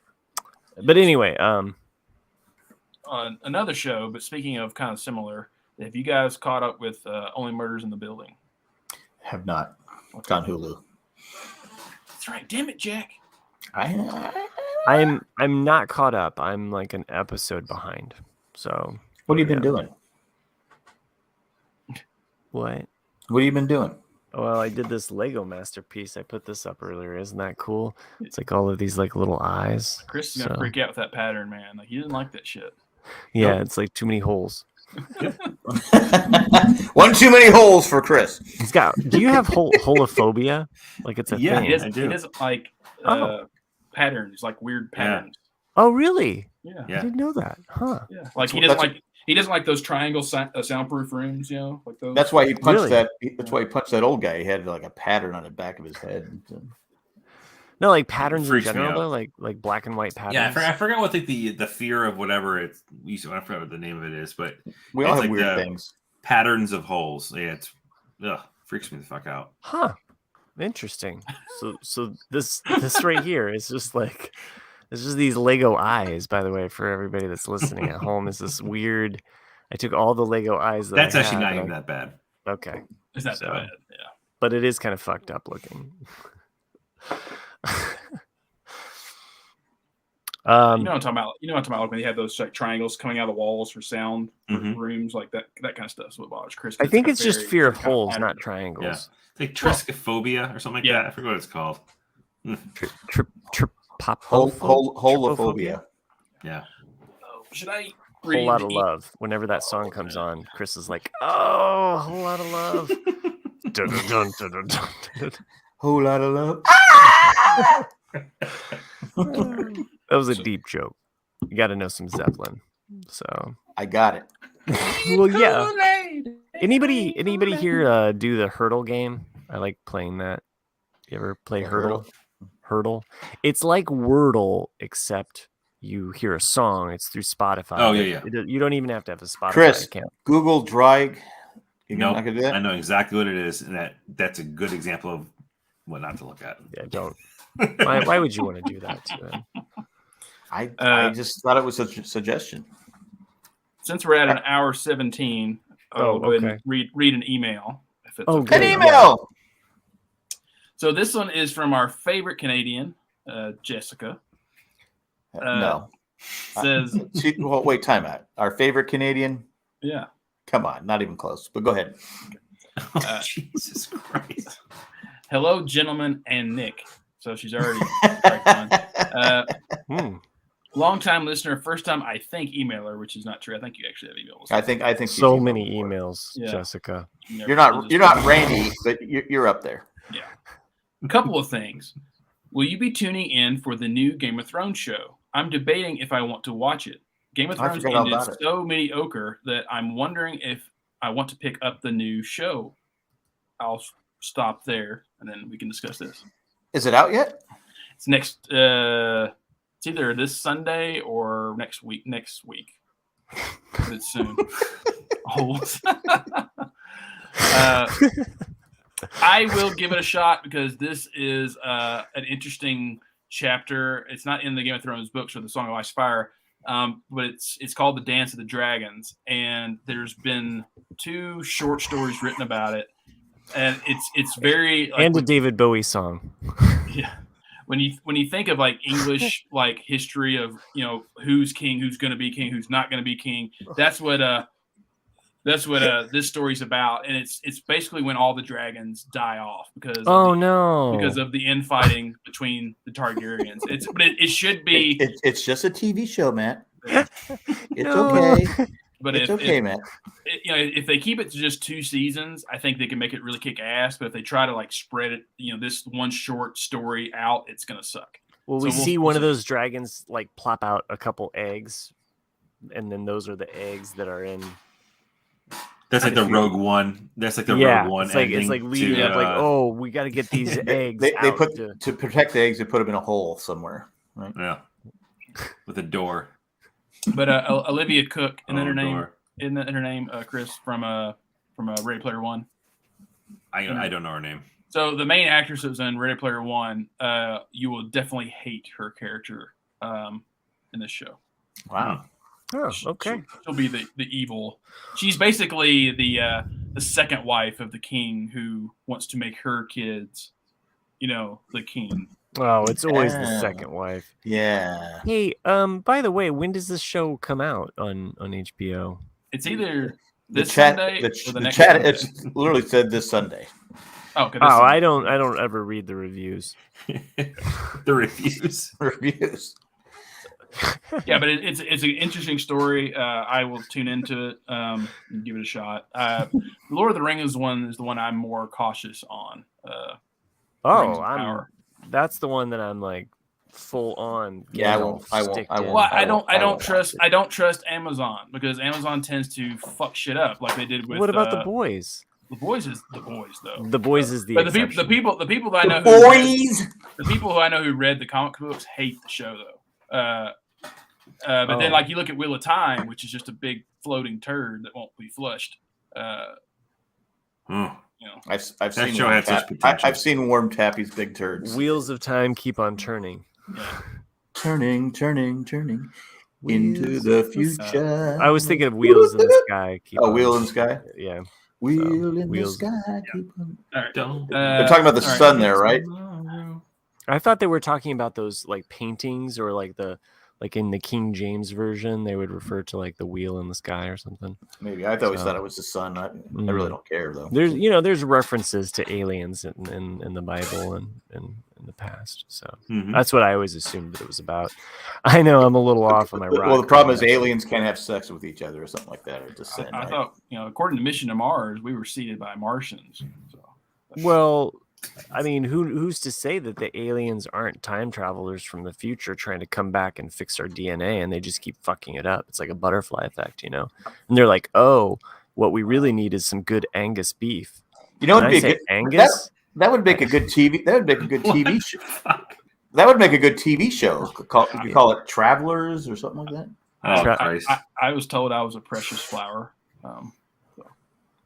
Yeah. But anyway, on another show, but speaking of kind of similar, have you guys caught up with Only Murders in the Building? Have not. It's on Hulu. That's right. Damn it, Jack. I'm not caught up. I'm like an episode behind. So what have you been doing? What have you been doing? Well, I did this Lego masterpiece. I put this up earlier. Isn't that cool? It's like all of these like little eyes. Chris is gonna freak out with that pattern, man. Like he didn't like that shit. Yeah, It's like too many holes. One too many holes for Chris. He's got. Do you have holophobia? Like it's a thing. He doesn't like patterns, like weird patterns. Oh, really? Yeah. I didn't know that. Huh? Yeah. Like he doesn't like those triangle soundproof rooms, you know, like those. That's why he punched that. That's why he punched that old guy. He had like a pattern on the back of his head. No, like patterns in general, though, like black and white patterns. Yeah, I forgot what the fear of whatever it's. I forgot what the name of it is, but we all have like weird things. Patterns of holes. Yeah, freaks me the fuck out. Huh. Interesting. So this right here is just like. It's just these Lego eyes, by the way, for everybody that's listening at home. Is this weird? I took all the Lego eyes. That's actually not even that bad. Okay. It's not that bad, yeah. But it is kind of fucked up looking. You know what I'm talking about? Like when they have those like triangles coming out of the walls for sound rooms, like that kind of stuff is what bothers Chris. I think it's just fear of holes, not triangles. Yeah. It's like triskophobia or something like that. I forget what it's called. Holophobia. Yeah. Should I read Whole Lot of Love? Whenever that song comes on, Chris is like, "Oh, Whole Lot of Love." Dun, dun, dun, dun, dun, dun. Whole lot of love. That was a deep joke. You got to know some Zeppelin. So I got it. Well, yeah. Anybody here do the Hurdle game? I like playing that. You ever play Hurdle? It's like Wordle, except you hear a song. It's through Spotify. Oh yeah. You don't even have to have a Spotify account. Google Drag. No, I know exactly what it is, and that's a good example of what not to look at. Yeah, don't. Why would you want to do that to him? I just thought it was a suggestion. Since we're at an hour 17, I'll go ahead and read an email. If it's an email. So this one is from our favorite Canadian, Jessica. No. Says, wait, time out. Our favorite Canadian? Yeah. Come on, not even close, but go ahead. Jesus Christ. Hello, gentlemen, and Nick. So she's already long-time listener, first-time, I think, emailer, which is not true. I think you actually have emails. I think so many emails, Jessica. You're not Randy, but you're up there. Yeah. A couple of things. Will you be tuning in for the new Game of Thrones show? I'm debating if I want to watch it. Game of Thrones ended so mediocre that I'm wondering if I want to pick up the new show. I'll stop there, and then we can discuss this. Is it out yet? It's next. It's either this Sunday or next week. It's soon. I will give it a shot because this is an interesting chapter. It's not in the Game of Thrones books or the Song of Ice and Fire, but it's called The Dance of the Dragons, and there's been 2 short stories written about it, and it's very and a David Bowie song. Yeah, when you think of like English like history of who's king, who's going to be king, who's not going to be king, that's what this story's about, and it's basically when all the dragons die off because of the infighting between the Targaryens. It should be. It's just a TV show, Matt. It's okay. But it's okay, Matt. If they keep it to just 2 seasons, I think they can make it really kick ass. But if they try to like spread it, this one short story out, it's gonna suck. Well, we'll see one of those dragons like plop out a couple eggs, and then those are the eggs that are in. That's like the Rogue One. That's like the Rogue One. It's like leading up, like, we got to get these eggs. They put to protect the eggs. They put them in a hole somewhere, right? Yeah, with a door. But Olivia Cook, and then her name, isn't that her name? Chris from Ready Player One. I don't know her name. So the main actress that was in Ready Player One, you will definitely hate her character in this show. Wow. Oh, okay. She'll be the evil. She's basically the second wife of the king who wants to make her kids, the king. Oh, it's always the second wife. Yeah. Hey, by the way, when does this show come out on HBO? It's either this Sunday or the next chat. Sunday. It's literally said this Sunday. Oh, I don't ever read the reviews. The reviews. Yeah, but it's an interesting story. I will tune into it and give it a shot. Lord of the Rings is the one I'm more cautious on. That's the one that I'm like full on. Yeah, I won't. Well, I don't trust Amazon because Amazon tends to fuck shit up like they did with. What about The Boys? The Boys is The Boys though. The Boys is the. But the people that I know. The people who I know who read the comic books hate the show though. But then, like, you look at Wheel of Time, which is just a big floating turd that won't be flushed. I've seen Worm Tappy's big turds. Wheels of Time keep on turning. Yeah. Turning into the future. I was thinking of Wheels in the Sky. Wheel in the Sky? Yeah. Wheel in the sky. Keep on. All right. They're talking about the sun there, right? I thought they were talking about those like paintings or like in the King James version, they would refer to like the wheel in the sky or something. Maybe I always thought it was the sun. I really don't care though. There's references to aliens in the Bible and in the past, so that's what I always assumed that it was about. I know I'm a little off on my rock. Well, the problem is aliens can't have sex with each other or something like that, or descend. I thought, according to Mission to Mars, we were seeded by Martians. So well. I mean, who's to say that the aliens aren't time travelers from the future trying to come back and fix our DNA and they just keep fucking it up? It's like a butterfly effect, And they're like, oh, what we really need is some good Angus beef. It'd be a good Angus. That would make a good TV. That would make a good TV show. That would make a good TV show. You could call it Travelers or something like that. Oh, Christ. I was told I was a precious flower.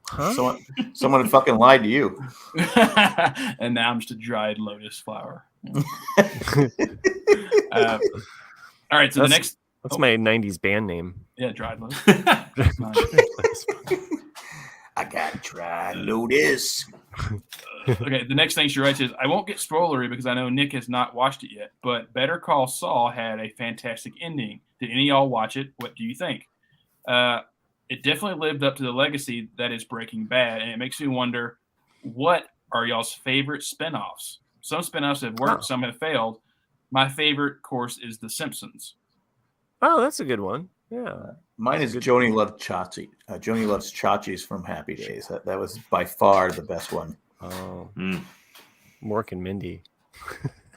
Huh? Someone fucking lied to you. And now I'm just a dried lotus flower. All right, so that's my 90s band name. Yeah, dried lotus. I got dried lotus. Okay, the next thing she writes is, I won't get spoilery because I know Nick has not watched it yet, but Better Call Saul had a fantastic ending. Did any of y'all watch it? What do you think? It definitely lived up to the legacy that is Breaking Bad, and it makes me wonder, what are y'all's favorite spinoffs? Some spinoffs have worked, some have failed. My favorite, of course, is The Simpsons. Oh, that's a good one. Yeah. Mine is Joni Loves Chachi. Joni Loves Chachi's from Happy Days. That was by far the best one. Oh. Mork and Mindy.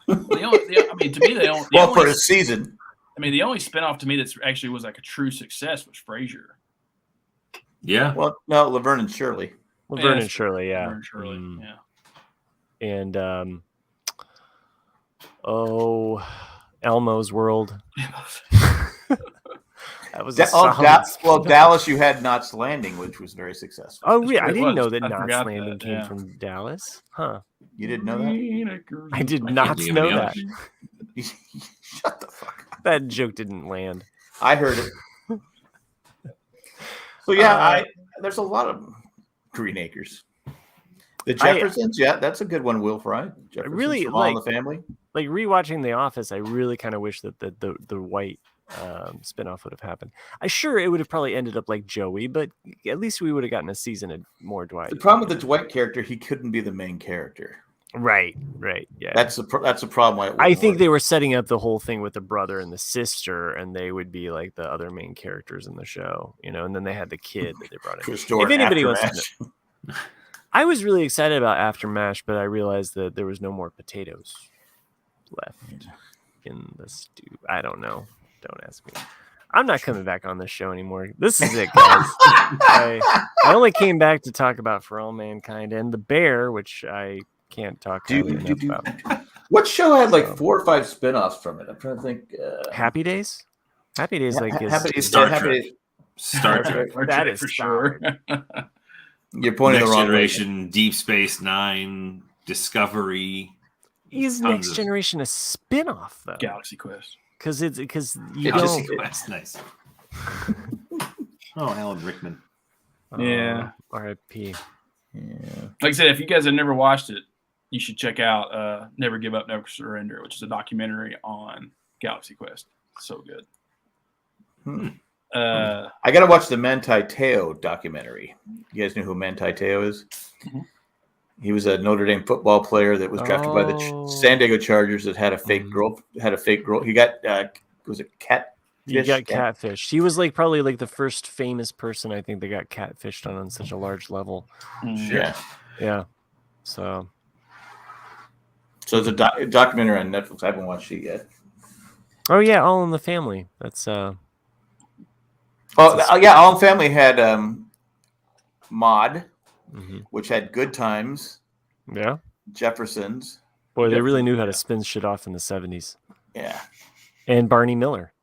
For a season. I mean, the only spinoff to me that's actually was like a true success was Frasier. Yeah. Well, no, Laverne and Shirley. Laverne and Shirley, yeah. Laverne and Shirley, yeah. And Elmo's World. That was Dallas. You had Knots Landing, which was very successful. Oh, really? I didn't know that Knots Landing came from Dallas. Huh? You didn't know that? I did not know that. Shut the fuck up. That joke didn't land. I heard it. So yeah, there's a lot of Green Acres. The Jeffersons, that's a good one. Will Fry. Jeffersons really from All in the Family. Like rewatching The Office, I really kind of wish that the white spinoff would have happened. It would have probably ended up like Joey, but at least we would have gotten a season of more Dwight. The problem with the Dwight character, he couldn't be the main character. Right, yeah. That's a problem. I think they were setting up the whole thing with the brother and the sister, and they would be like the other main characters in the show, and then they had the kid that they brought in. If anybody wants to know, I was really excited about Aftermath, but I realized that there was no more potatoes left in the stew. I don't know. Don't ask me. I'm not coming back on this show anymore. This is it, guys. I only came back to talk about For All Mankind and The Bear, which I can't talk enough about. What show had like 4 or 5 spinoffs from it? I'm trying to think. Happy Days? Happy Days, Happy Days. Star Trek. That is for sure. You're pointing Next the wrong Generation, way. Deep Space Nine, Discovery. Is Next Generation a spin-off though? Galaxy Quest. Because you Galaxy don't. Quest, nice. Oh, Alan Rickman. Yeah. R.I.P. Yeah. Like I said, if you guys have never watched it, you should check out Never Give Up, Never Surrender, which is a documentary on Galaxy Quest. So good. I got to watch the Manti Te'o documentary. You guys know who Manti Te'o is? Mm-hmm. He was a Notre Dame football player that was drafted by the San Diego Chargers that had a fake girl. He got was it cat? He got catfished. He was probably the first famous person I think that got catfished on such a large level. Yeah. So it's a documentary on Netflix. I haven't watched it yet. Oh yeah, All in the Family. That's All in the Family had Maude, which had Good Times. Yeah. Jeffersons. Boy, they really knew how to spin shit off in the 70s. Yeah. And Barney Miller.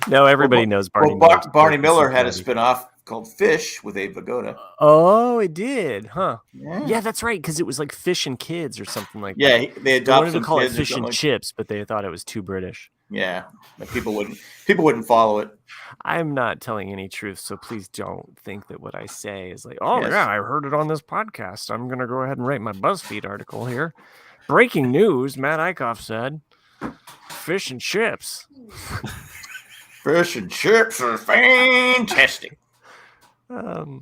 No, everybody knows Barney Miller. Barney Miller had a spin-off called Fish with Abe Vigoda. Oh, it did, huh? Yeah, that's right, because it was like Fish and Kids or something like that. Yeah, they adopted to call it Fish and Chips, but they thought it was too British. Yeah, people wouldn't follow it. I'm not telling any truth, so please don't think that what I say is yeah, I heard it on this podcast. I'm going to go ahead and write my BuzzFeed article here. Breaking news, Matt Eichhoff said, Fish and Chips. Fish and chips are fantastic. The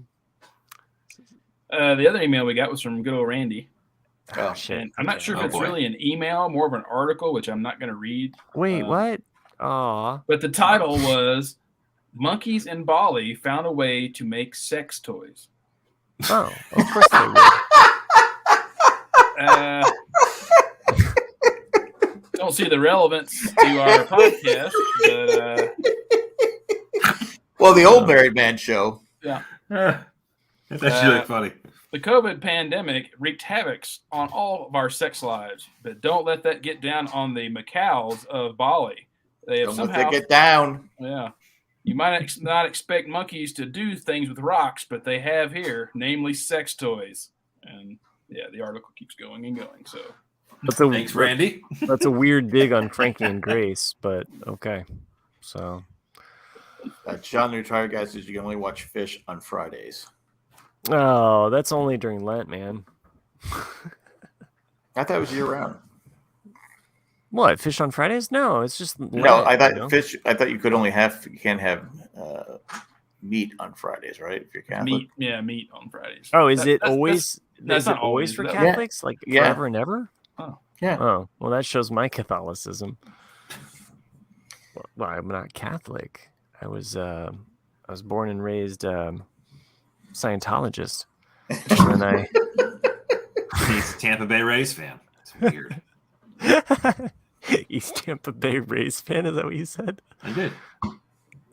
other email we got was from good old Randy. Oh shit! And I'm not sure if it's really an email, more of an article, which I'm not going to read. Wait, what? Aw. But the title was "Monkeys in Bali Found a Way to Make Sex Toys." Oh, of course they would. Don't see the relevance to our podcast, but well, the old married man show. Yeah, that's really funny. The COVID pandemic wreaked havoc on all of our sex lives, but don't let that get down on the macaws of Bali. They have don't let that get down. Yeah, you might not expect monkeys to do things with rocks, but they have here, namely sex toys. And yeah, the article keeps going and going. So. Thanks, Randy. That's a weird dig on Frankie and Grace, but okay. So, John the Retired Guy says you can only watch Fish on Fridays. Oh, that's only during Lent, man. I thought it was year round. What, Fish on Fridays? No, it's just Lent, no. I thought fish. I thought you can't have meat on Fridays, right? If you're Catholic. Meat on Fridays. Oh, is it always? Is it always for Catholics? Yeah. Forever and ever? Oh, yeah. Oh, well, that shows my Catholicism. Well, I'm not Catholic. I was born and raised Scientologist. And then He's a Tampa Bay Rays fan. It's weird. East Tampa Bay Rays fan? Is that what you said? I did.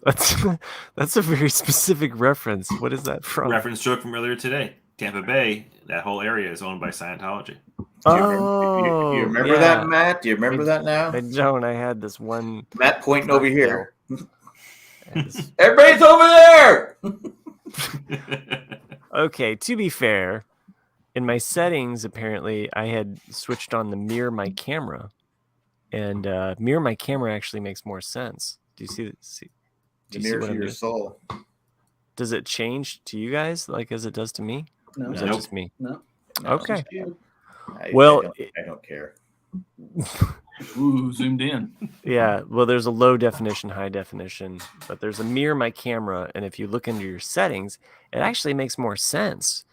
That's a very specific reference. What is that from? Reference joke from earlier today. Tampa Bay, that whole area is owned by Scientology. Do you remember that, Matt? Do you remember that now? I don't. I had this one. Matt pointing over here. Everybody's over there. Okay, to be fair, in my settings, apparently, I had switched on the mirror my camera, and mirror my camera actually makes more sense. Do you see? The mirror for your soul. Does it change to you guys like as it does to me? No, or is that just me? No. Okay. I don't care. Ooh, zoomed in. Yeah, well, there's a low definition, high definition, but there's a mirror my camera, and if you look into your settings, it actually makes more sense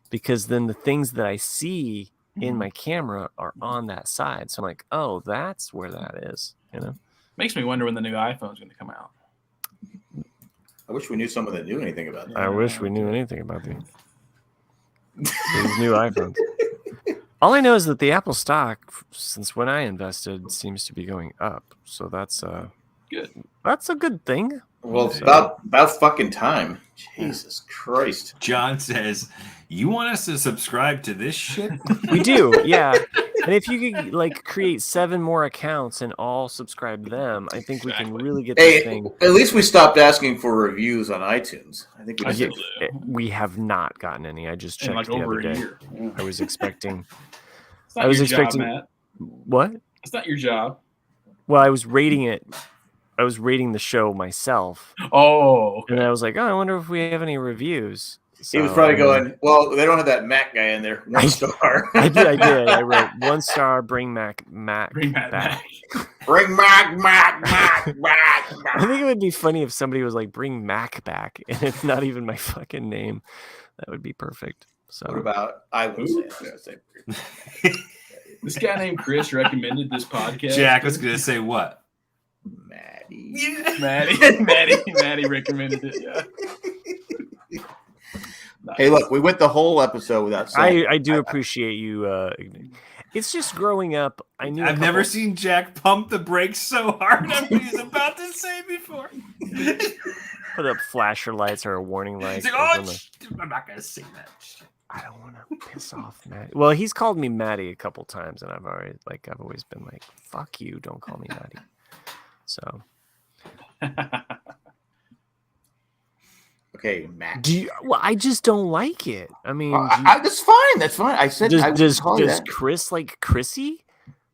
because then the things that I see in my camera are on that side. So I'm like, oh, that's where that is. Makes me wonder when the new iPhone's going to come out. I wish we knew someone that knew anything about that. I wish we knew anything about these new iPhones. All I know is that the Apple stock, since when I invested, seems to be going up. So that's good. That's a good thing. Well, it's about fucking time. Jesus Christ. John says, "You want us to subscribe to this shit?" We do, yeah. And if you could like create 7 more accounts and all subscribe to them, I think we can really get this thing. At least we stopped asking for reviews on iTunes. I think we have not gotten any. I just checked the other day. Yeah. I was expecting. I was expecting. Job, Matt. What? It's not your job. Well, I was rating it. I was rating the show myself. Oh, okay. And I was like, I wonder if we have any reviews. So, he was probably going, well, they don't have that Mac guy in there. 1 star. I did. I wrote 1 star. Bring Mac back. Bring Mac. I think it would be funny if somebody was like, bring Mac back, and it's not even my fucking name. That would be perfect. So what about? I would say. This guy named Chris recommended this podcast. Jack was going to say what? Maddie recommended it. Yeah. Nice. Hey, look, we went the whole episode without saying. I do appreciate you. It's just growing up. I've never seen Jack pump the brakes so hard on what he's about to say before. Put up flasher lights or a warning light. Like, I'm not going to say that. I don't want to piss off Matt. Well, he's called me Maddie a couple times, and I've always been like, "Fuck you! Don't call me Maddie." So. Okay, Matt. I just don't like it. I mean, that's fine. That's fine. I said, does Chris like Chrissy?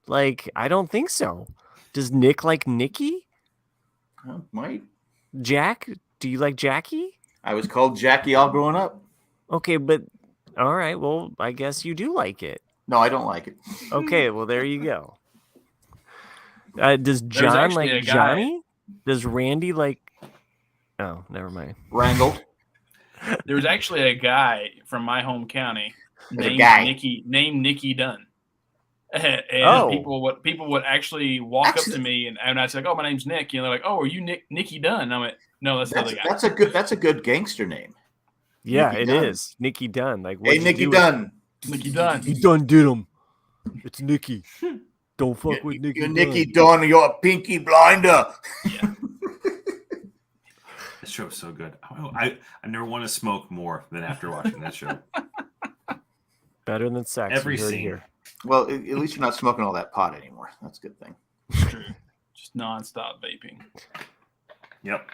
Like, I don't think so. Does Nick like Nikki? Might. Jack? Do you like Jackie? I was called Jackie all growing up. Okay, but all right. Well, I guess you do like it. No, I don't like it. Okay, well, there you go. Does John like Johnny? Does Randy like? Oh, never mind. Wrangled. There was actually a guy from my home county named Nicky Dunn. And people would actually walk up to me and I'd say, "Oh, my name's Nick." And they're like, "Oh, are you Nicky Dunn?" And I went, "No, that's the other guy." That's a good gangster name. Yeah, it is. Nicky Dunn. Like, hey, Nicky Dunn. Nicky Dunn. You done did him. It's Nicky. Don't fuck with Nicky. You're Nicky Dunn. You're a pinky blinder. Yeah. This show is so good. I never want to smoke more than after watching that show. Better than sex. Every scene. Here. Well, at least you're not smoking all that pot anymore. That's a good thing. True. Just nonstop vaping. Yep.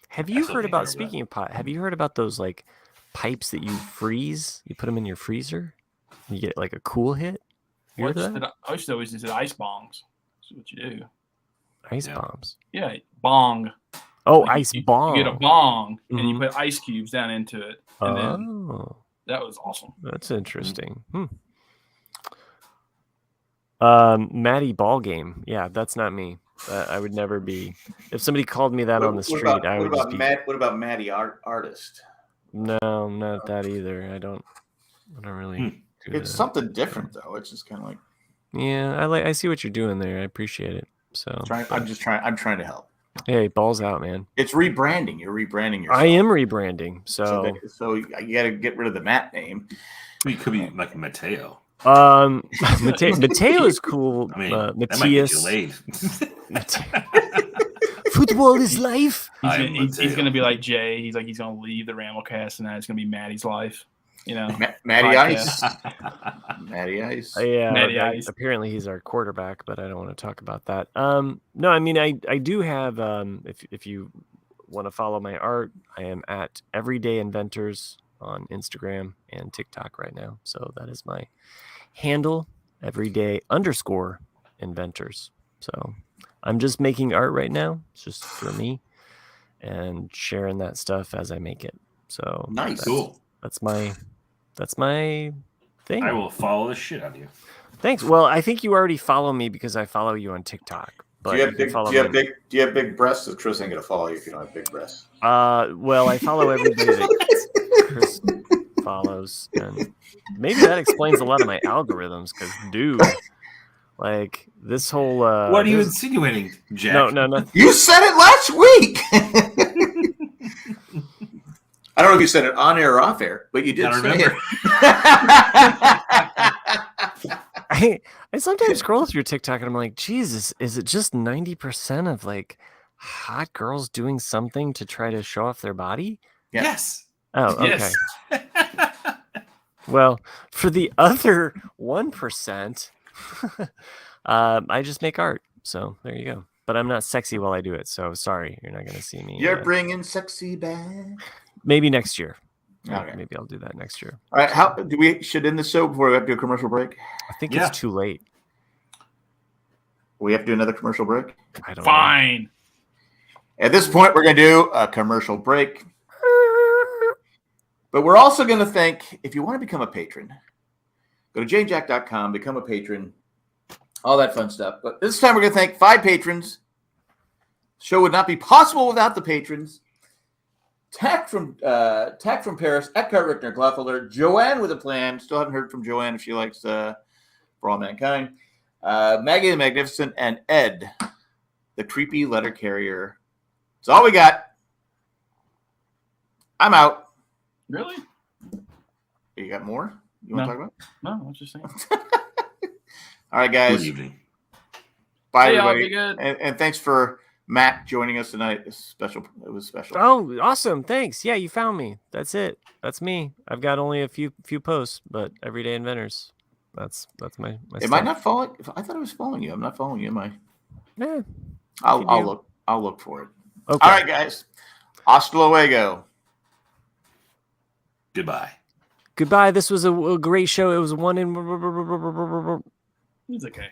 Have you heard about, speaking of pot, have you heard about those like pipes that you freeze? You put them in your freezer? You get like a cool hit? I used to always use ice bongs. That's what you do. Ice bombs? Yeah, bong. Oh, ice bong. You get a bong and you put ice cubes down into it. And then that was awesome. That's interesting. Maddie ball game. Yeah, that's not me. I would never be. If somebody called me that on the street, I would just be. What about Maddie artist? No, not that either. I don't really. It's something different though. It's just kind of like. Yeah, I see what you're doing there. I appreciate it. So I'm trying to help. Hey, balls out, man. It's rebranding. You're rebranding yourself. I am rebranding. So you got to get rid of the Matt name. It could be like Mateo. Mateo is cool. I mean, Matthias. That might get you Football is life. He's going to be like Jay. He's going to leave the Ramblcast, and then it's going to be Maddie's life. You know, Matty Ice. Matty Ice. Yeah, Matty Ice. Apparently he's our quarterback, but I don't want to talk about that. No, I mean I do have. If you want to follow my art, I am at Everyday Inventors on Instagram and TikTok right now. So that is my handle, everyday_inventors. So I'm just making art right now. It's just for me and sharing that stuff as I make it. So nice, cool. That's my thing. I will follow the shit out of you. Thanks. Well, I think you already follow me because I follow you on TikTok. But do you have big breasts? Chris ain't gonna follow you if you don't have big breasts. Well, I follow everybody that Chris follows, and maybe that explains a lot of my algorithms. Because, dude, like this whole what are you insinuating, Jack? No, nothing. You said it last week. I don't know if you said it on air or off air, but you did say it. I sometimes scroll through TikTok and I'm like, Jesus, is it just 90% of like hot girls doing something to try to show off their body? Yeah. Yes. Oh, okay. Yes. Well, for the other 1%, I just make art. So there you go. But I'm not sexy while I do it. So sorry, you're not going to see me. You're bringing sexy back. Maybe next year. Okay. Maybe I'll do that next year. All right. How do we should end the show before we have to do a commercial break? I think it's too late. We have to do another commercial break? I don't know. At this point, we're going to do a commercial break. But we're also going to thank, if you want to become a patron, go to janejack.com, become a patron, all that fun stuff. But this time we're going to thank 5 patrons. The show would not be possible without the patrons. Tack from Paris, Eckhart Rickner, Glotfelder, Joanne with a plan. Still haven't heard from Joanne if she likes For All Mankind. Maggie the Magnificent, and Ed, the creepy letter carrier. That's all we got. I'm out. Really? You got more? You want to talk about? No, I was just saying. All right, guys. Good evening. Bye, everybody. And thanks for Matt joining us tonight. It was special. Oh, awesome. Thanks. Yeah, you found me. That's it. That's me. I've got only a few posts, but Everyday Inventors. That's my Am stuff. I not following? I thought I was following you. I'm not following you, am I? Yeah. I'll look for it. Okay. All right, guys. Hasta luego. Goodbye. This was a great show. It was one in. It's okay.